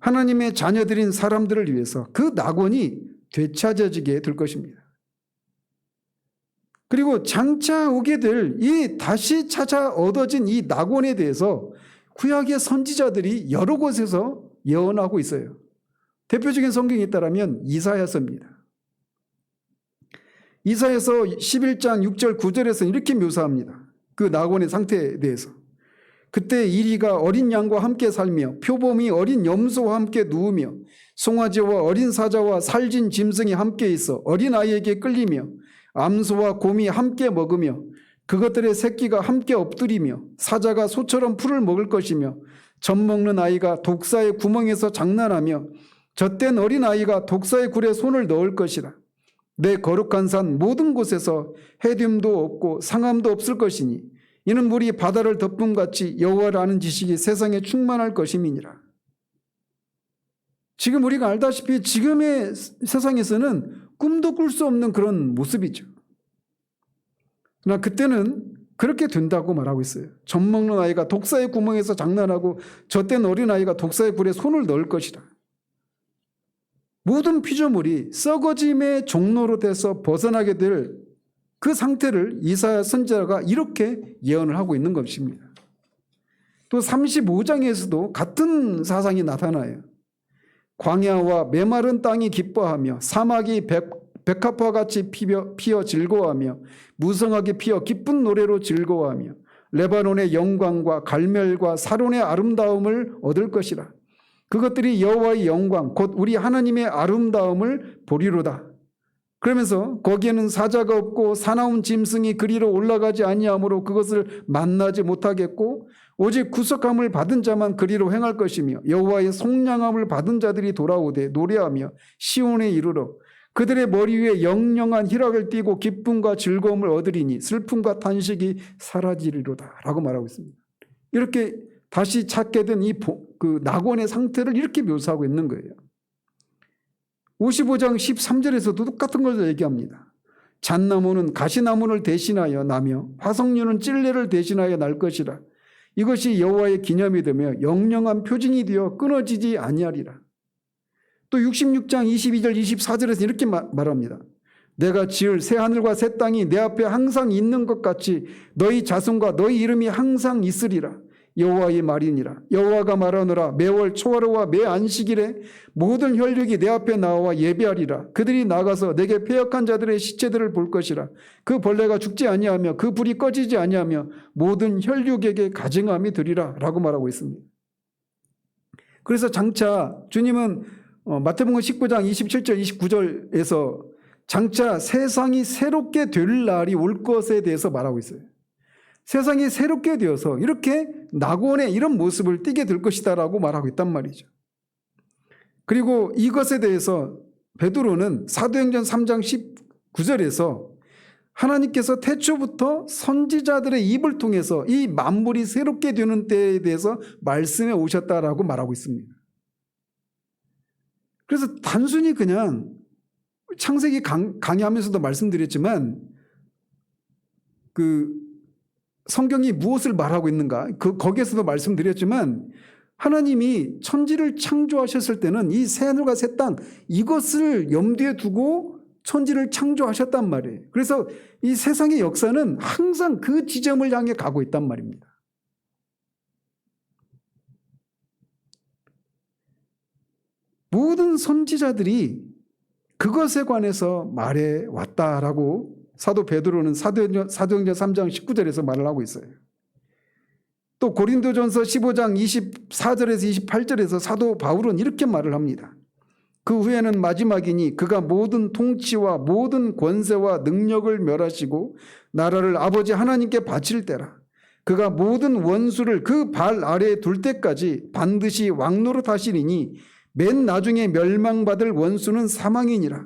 하나님의 자녀들인 사람들을 위해서 그 낙원이 되찾아지게 될 것입니다. 그리고 장차 오게 될 이 다시 찾아 얻어진 이 낙원에 대해서 구약의 선지자들이 여러 곳에서 예언하고 있어요. 대표적인 성경이 있다면 이사야서입니다. 이사야서 11장 6절 9절에서 이렇게 묘사합니다. 그 낙원의 상태에 대해서. 그때 이리가 어린 양과 함께 살며 표범이 어린 염소와 함께 누우며 송아지와 어린 사자와 살진 짐승이 함께 있어 어린 아이에게 끌리며 암소와 곰이 함께 먹으며 그것들의 새끼가 함께 엎드리며 사자가 소처럼 풀을 먹을 것이며 젖 먹는 아이가 독사의 구멍에서 장난하며 젖된 어린 아이가 독사의 굴에 손을 넣을 것이라. 내 거룩한 산 모든 곳에서 해됨도 없고 상함도 없을 것이니 이는 물이 바다를 덮음같이 여호와를 아는 지식이 세상에 충만할 것임이니라. 지금 우리가 알다시피 지금의 세상에서는 꿈도 꿀 수 없는 그런 모습이죠. 그러나 그때는 그렇게 된다고 말하고 있어요. 젖 먹는 아이가 독사의 구멍에서 장난하고 젖된 어린 아이가 독사의 굴에 손을 넣을 것이라. 모든 피조물이 썩어짐의 종로로 돼서 벗어나게 될 그 상태를 이사야 선지자가 이렇게 예언을 하고 있는 것입니다. 또 35장에서도 같은 사상이 나타나요. 광야와 메마른 땅이 기뻐하며 사막이 백합화 같이 피어 즐거워하며 무성하게 피어 기쁜 노래로 즐거워하며 레바논의 영광과 갈멜과 사론의 아름다움을 얻을 것이라. 그것들이 여호와의 영광 곧 우리 하나님의 아름다움을 보리로다. 그러면서 거기에는 사자가 없고 사나운 짐승이 그리로 올라가지 아니하므로 그것을 만나지 못하겠고 오직 구속함을 받은 자만 그리로 행할 것이며 여호와의 속량함을 받은 자들이 돌아오되 노래하며 시온에 이르러 그들의 머리 위에 영영한 희락을 띠고 기쁨과 즐거움을 얻으리니 슬픔과 탄식이 사라지리로다 라고 말하고 있습니다. 이렇게 다시 찾게 된 이 그 낙원의 상태를 이렇게 묘사하고 있는 거예요. 55장 13절에서도 똑같은 걸 얘기합니다. 잣나무는 가시나무를 대신하여 나며 화석류는 찔레를 대신하여 날 것이라. 이것이 여호와의 기념이 되며 영영한 표징이 되어 끊어지지 아니하리라. 또 66장 22절 24절에서 이렇게 말합니다. 내가 지을 새 하늘과 새 땅이 내 앞에 항상 있는 것 같이 너희 자손과 너희 이름이 항상 있으리라. 여호와의 말이니라. 여호와가 말하노라. 매월 초하루와 매 안식일에 모든 혈육이 내 앞에 나와 예배하리라. 그들이 나가서 내게 패역한 자들의 시체들을 볼 것이라. 그 벌레가 죽지 아니하며 그 불이 꺼지지 아니하며 모든 혈육에게 가증함이 되리라 라고 말하고 있습니다. 그래서 장차 주님은 마태복음 19장 27절 29절에서 장차 세상이 새롭게 될 날이 올 것에 대해서 말하고 있어요. 세상이 새롭게 되어서 이렇게 낙원의 이런 모습을 띠게 될 것이다 라고 말하고 있단 말이죠. 그리고 이것에 대해서 베드로는 사도행전 3장 19절에서 하나님께서 태초부터 선지자들의 입을 통해서 이 만물이 새롭게 되는 때에 대해서 말씀해 오셨다라고 말하고 있습니다. 그래서 단순히 그냥 창세기 강의하면서도 말씀드렸지만 그 성경이 무엇을 말하고 있는가 거기에서도 말씀드렸지만 하나님이 천지를 창조하셨을 때는 이 새하늘과 새 땅 이것을 염두에 두고 천지를 창조하셨단 말이에요. 그래서 이 세상의 역사는 항상 그 지점을 향해 가고 있단 말입니다. 모든 선지자들이 그것에 관해서 말해 왔다라고 사도 베드로는 사도행전 3장 19절에서 말을 하고 있어요. 또 고린도전서 15장 24절에서 28절에서 사도 바울은 이렇게 말을 합니다. 그 후에는 마지막이니 그가 모든 통치와 모든 권세와 능력을 멸하시고 나라를 아버지 하나님께 바칠 때라. 그가 모든 원수를 그 발 아래에 둘 때까지 반드시 왕노릇 하시리니 맨 나중에 멸망받을 원수는 사망이니라.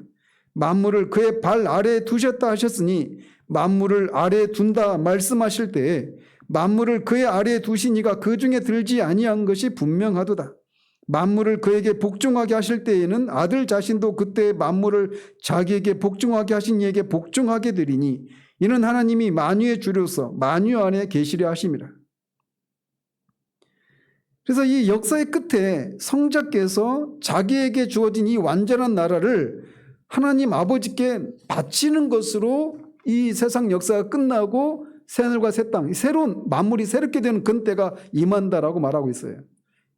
만물을 그의 발 아래에 두셨다 하셨으니 만물을 아래에 둔다 말씀하실 때에 만물을 그의 아래에 두시니가 그 중에 들지 아니한 것이 분명하도다. 만물을 그에게 복종하게 하실 때에는 아들 자신도 그때 만물을 자기에게 복종하게 하신 이에게 복종하게 되리니 이는 하나님이 만유의 주로서 만유 안에 계시려 하심이라. 그래서 이 역사의 끝에 성자께서 자기에게 주어진 이 완전한 나라를 하나님 아버지께 바치는 것으로 이 세상 역사가 끝나고 새하늘과 새 땅, 새로운 만물이 새롭게 되는 그때가 임한다라고 말하고 있어요.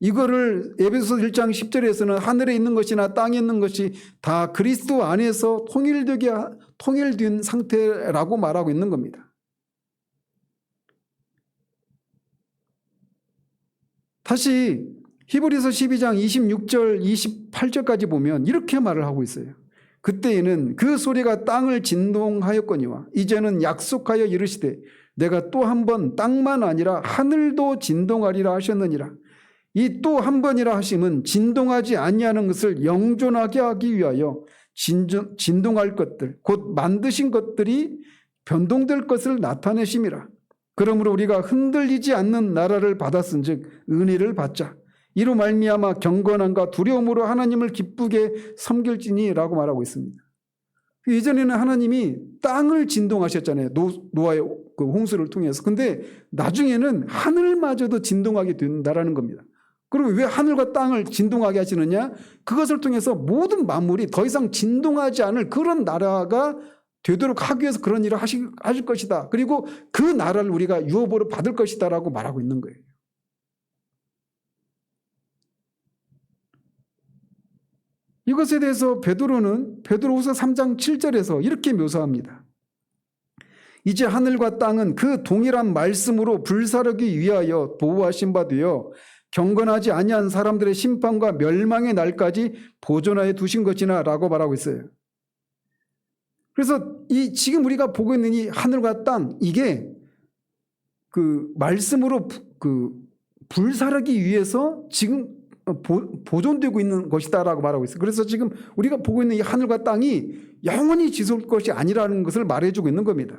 이거를 에베소서 1장 10절에서는 하늘에 있는 것이나 땅에 있는 것이 다 그리스도 안에서 통일된 상태라고 말하고 있는 겁니다. 다시 히브리서 12장 26절 28절까지 보면 이렇게 말을 하고 있어요. 그때에는 그 소리가 땅을 진동하였거니와 이제는 약속하여 이르시되 내가 또 한 번 땅만 아니라 하늘도 진동하리라 하셨느니라. 이 또 한 번이라 하심은 진동하지 아니하는 것을 영존하게 하기 위하여 진동할 것들 곧 만드신 것들이 변동될 것을 나타내심이라. 그러므로 우리가 흔들리지 않는 나라를 받았은즉 은혜를 받자. 이로 말미암아 경건함과 두려움으로 하나님을 기쁘게 섬길지니라고 말하고 있습니다. 이전에는 하나님이 땅을 진동하셨잖아요. 노아의 그 홍수를 통해서. 근데 나중에는 하늘마저도 진동하게 된다라는 겁니다. 그리고 왜 하늘과 땅을 진동하게 하시느냐? 그것을 통해서 모든 만물이 더 이상 진동하지 않을 그런 나라가 되도록 하기 위해서 그런 일을 하실 것이다. 그리고 그 나라를 우리가 유업으로 받을 것이다 라고 말하고 있는 거예요. 이것에 대해서 베드로후서 3장 7절에서 이렇게 묘사합니다. 이제 하늘과 땅은 그 동일한 말씀으로 불사르기 위하여 보호하신 바 되어 경건하지 아니한 사람들의 심판과 멸망의 날까지 보존하여 두신 것이나 라고 말하고 있어요. 그래서 지금 우리가 보고 있는 이 하늘과 땅, 이게 그 말씀으로 불사르기 위해서 지금 보존되고 있는 것이다라고 말하고 있어요. 그래서 지금 우리가 보고 있는 이 하늘과 땅이 영원히 지속될 것이 아니라는 것을 말해주고 있는 겁니다.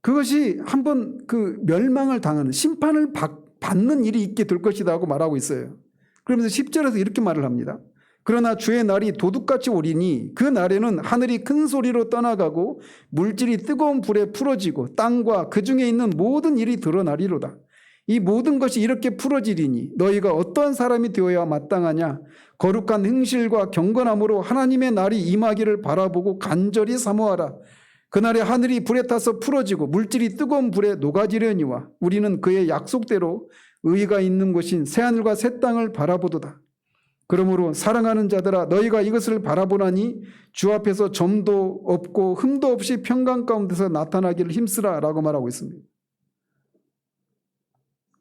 그것이 한번 그 멸망을 당하는 심판을 받는 일이 있게 될 것이라고 말하고 있어요. 그러면서 10절에서 이렇게 말을 합니다. 그러나 주의 날이 도둑같이 오리니 그 날에는 하늘이 큰 소리로 떠나가고 물질이 뜨거운 불에 풀어지고 땅과 그 중에 있는 모든 일이 드러나리로다. 이 모든 것이 이렇게 풀어지리니 너희가 어떠한 사람이 되어야 마땅하냐? 거룩한 행실과 경건함으로 하나님의 날이 임하기를 바라보고 간절히 사모하라. 그날에 하늘이 불에 타서 풀어지고 물질이 뜨거운 불에 녹아지려니와 우리는 그의 약속대로 의가 있는 곳인 새하늘과 새 땅을 바라보도다. 그러므로 사랑하는 자들아 너희가 이것을 바라보나니 주 앞에서 점도 없고 흠도 없이 평강 가운데서 나타나기를 힘쓰라 라고 말하고 있습니다.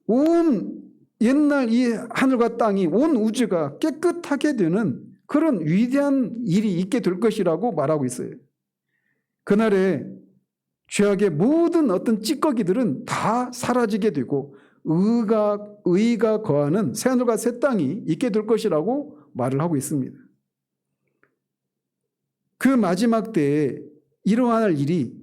온 옛날 이 하늘과 땅이 온 우주가 깨끗하게 되는 그런 위대한 일이 있게 될 것이라고 말하고 있어요. 그날에 죄악의 모든 어떤 찌꺼기들은 다 사라지게 되고 의가 거하는 새하늘과 새 땅이 있게 될 것이라고 말을 하고 있습니다. 그 마지막 때에 일어날 일이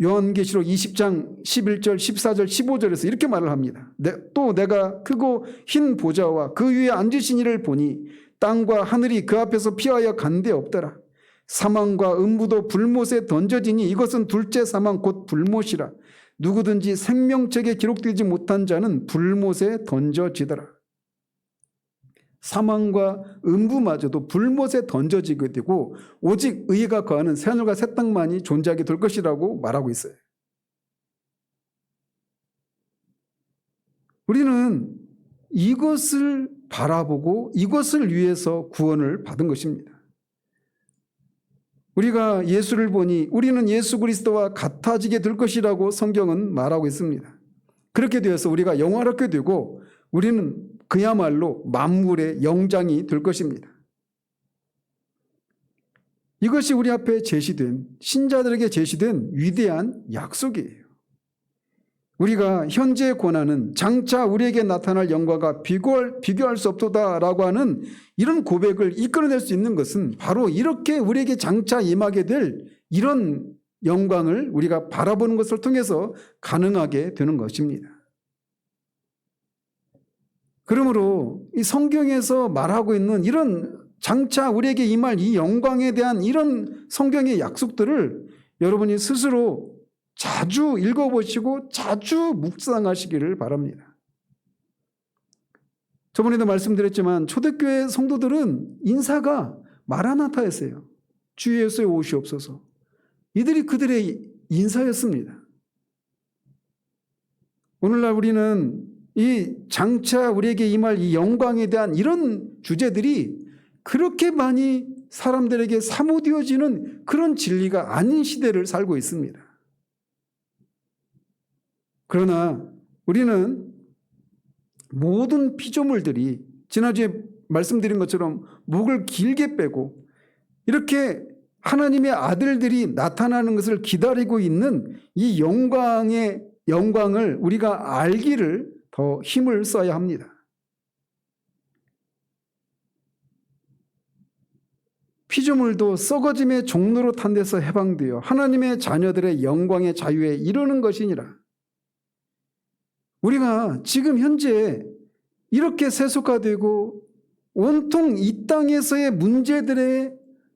요한계시록 20장 11절 14절 15절에서 이렇게 말을 합니다. 또 내가 크고 흰 보좌와 그 위에 앉으신 이를 보니 땅과 하늘이 그 앞에서 피하여 간 데 없더라. 사망과 음부도 불못에 던져지니 이것은 둘째 사망 곧 불못이라. 누구든지 생명책에 기록되지 못한 자는 불못에 던져지더라. 사망과 음부마저도 불못에 던져지게 되고 오직 의가 거하는 새하늘과 새 땅만이 존재하게 될 것이라고 말하고 있어요. 우리는 이것을 바라보고 이것을 위해서 구원을 받은 것입니다. 우리가 예수를 보니 우리는 예수 그리스도와 같아지게 될 것이라고 성경은 말하고 있습니다. 그렇게 되어서 우리가 영화롭게 되고 우리는 그야말로 만물의 영장이 될 것입니다. 이것이 우리 앞에 제시된 신자들에게 제시된 위대한 약속이에요. 우리가 현재의 고난은 장차 우리에게 나타날 영광과 비교할 수 없도다라고 하는 이런 고백을 이끌어낼 수 있는 것은 바로 이렇게 우리에게 장차 임하게 될 이런 영광을 우리가 바라보는 것을 통해서 가능하게 되는 것입니다. 그러므로 이 성경에서 말하고 있는 이런 장차 우리에게 임할 이 영광에 대한 이런 성경의 약속들을 여러분이 스스로 자주 읽어보시고 자주 묵상하시기를 바랍니다. 저번에도 말씀드렸지만 초대교회 성도들은 인사가 마라나타였어요. 주 예수의 오시옵소서. 이들이 그들의 인사였습니다. 오늘날 우리는 이 장차 우리에게 임할 이 영광에 대한 이런 주제들이 그렇게 많이 사람들에게 사모되어지는 그런 진리가 아닌 시대를 살고 있습니다. 그러나 우리는 모든 피조물들이 지난주에 말씀드린 것처럼 목을 길게 빼고 이렇게 하나님의 아들들이 나타나는 것을 기다리고 있는 이 영광을 우리가 알기를 더 힘을 써야 합니다. 피조물도 썩어짐의 종로로 탄 데서 해방되어 하나님의 자녀들의 영광의 자유에 이르는 것이니라. 우리가 지금 현재 이렇게 세속화되고 온통 이 땅에서의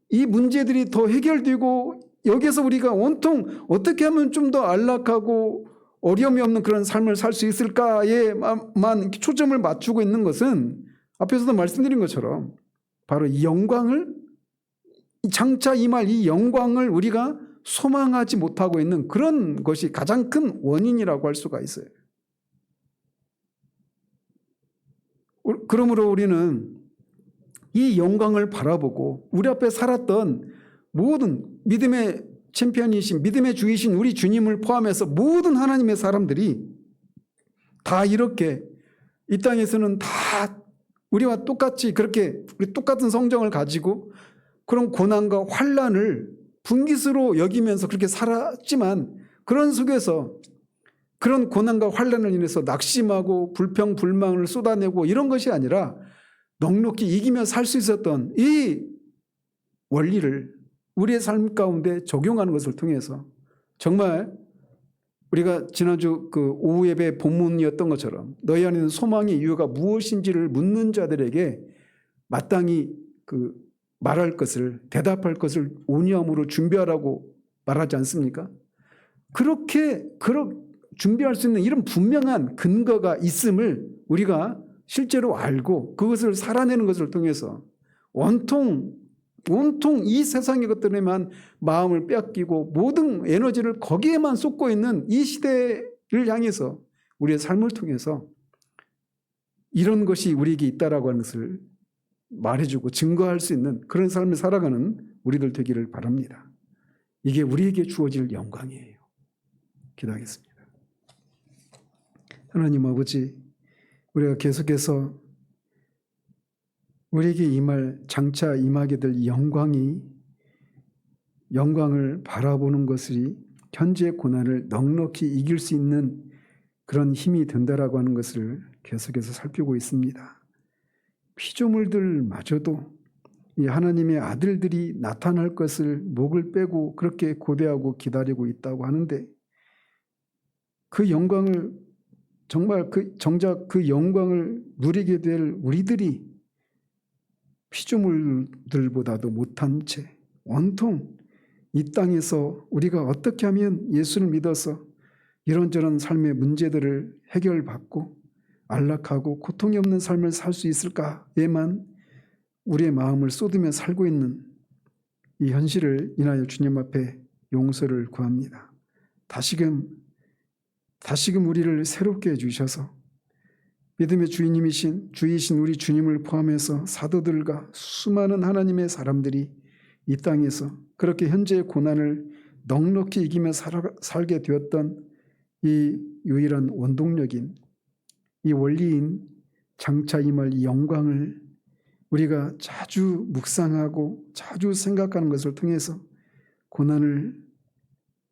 이 문제들이 더 해결되고 여기서 우리가 온통 어떻게 하면 좀 더 안락하고 어려움이 없는 그런 삶을 살 수 있을까에만 초점을 맞추고 있는 것은 앞에서도 말씀드린 것처럼 바로 이 영광을 장차 임할 이 영광을 우리가 소망하지 못하고 있는 그런 것이 가장 큰 원인이라고 할 수가 있어요. 그러므로 우리는 이 영광을 바라보고 우리 앞에 살았던 모든 믿음의 챔피언이신 믿음의 주이신 우리 주님을 포함해서 모든 하나님의 사람들이 다 이렇게 이 땅에서는 다 우리와 똑같이 그렇게 우리 똑같은 성정을 가지고 그런 고난과 환난을 분깃으로 여기면서 그렇게 살았지만 그런 속에서 그런 고난과 환난을 인해서 낙심하고 불평 불만을 쏟아내고 이런 것이 아니라 넉넉히 이기며 살 수 있었던 이 원리를 우리의 삶 가운데 적용하는 것을 통해서 정말 우리가 지난주 그 오후 예배 본문이었던 것처럼 너희 안에는 소망의 이유가 무엇인지를 묻는 자들에게 마땅히 말할 것을 대답할 것을 온유함으로 준비하라고 말하지 않습니까? 그렇게 준비할 수 있는 이런 분명한 근거가 있음을 우리가 실제로 알고 그것을 살아내는 것을 통해서 온통 이 세상의 것들에만 마음을 뺏기고 모든 에너지를 거기에만 쏟고 있는 이 시대를 향해서 우리의 삶을 통해서 이런 것이 우리에게 있다라고 하는 것을 말해주고 증거할 수 있는 그런 삶을 살아가는 우리들 되기를 바랍니다. 이게 우리에게 주어질 영광이에요. 기도하겠습니다. 하나님 아버지, 우리가 계속해서 우리에게 장차 임하게 될 영광을 바라보는 것이 현재의 고난을 넉넉히 이길 수 있는 그런 힘이 된다라고 하는 것을 계속해서 살피고 있습니다. 피조물들마저도 이 하나님의 아들들이 나타날 것을 목을 빼고 그렇게 고대하고 기다리고 있다고 하는데 그 영광을 정작 그 영광을 누리게 될 우리들이 피조물들보다도 못한 채 온통 이 땅에서 우리가 어떻게 하면 예수를 믿어서 이런저런 삶의 문제들을 해결받고 안락하고 고통이 없는 삶을 살 수 있을까에만 우리의 마음을 쏟으며 살고 있는 이 현실을 인하여 주님 앞에 용서를 구합니다. 다시금 우리를 새롭게 해주셔서 믿음의 주이신 우리 주님을 포함해서 사도들과 수많은 하나님의 사람들이 이 땅에서 그렇게 현재의 고난을 넉넉히 이기며 살게 되었던 이 유일한 원동력인 이 원리인 장차 임할 이 영광을 우리가 자주 묵상하고 자주 생각하는 것을 통해서 고난을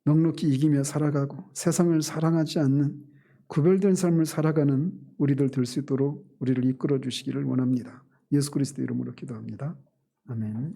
넉넉히 이기며 살아가고 세상을 사랑하지 않는 구별된 삶을 살아가는 우리들 될 수 있도록 우리를 이끌어 주시기를 원합니다. 예수 그리스도 이름으로 기도합니다. 아멘.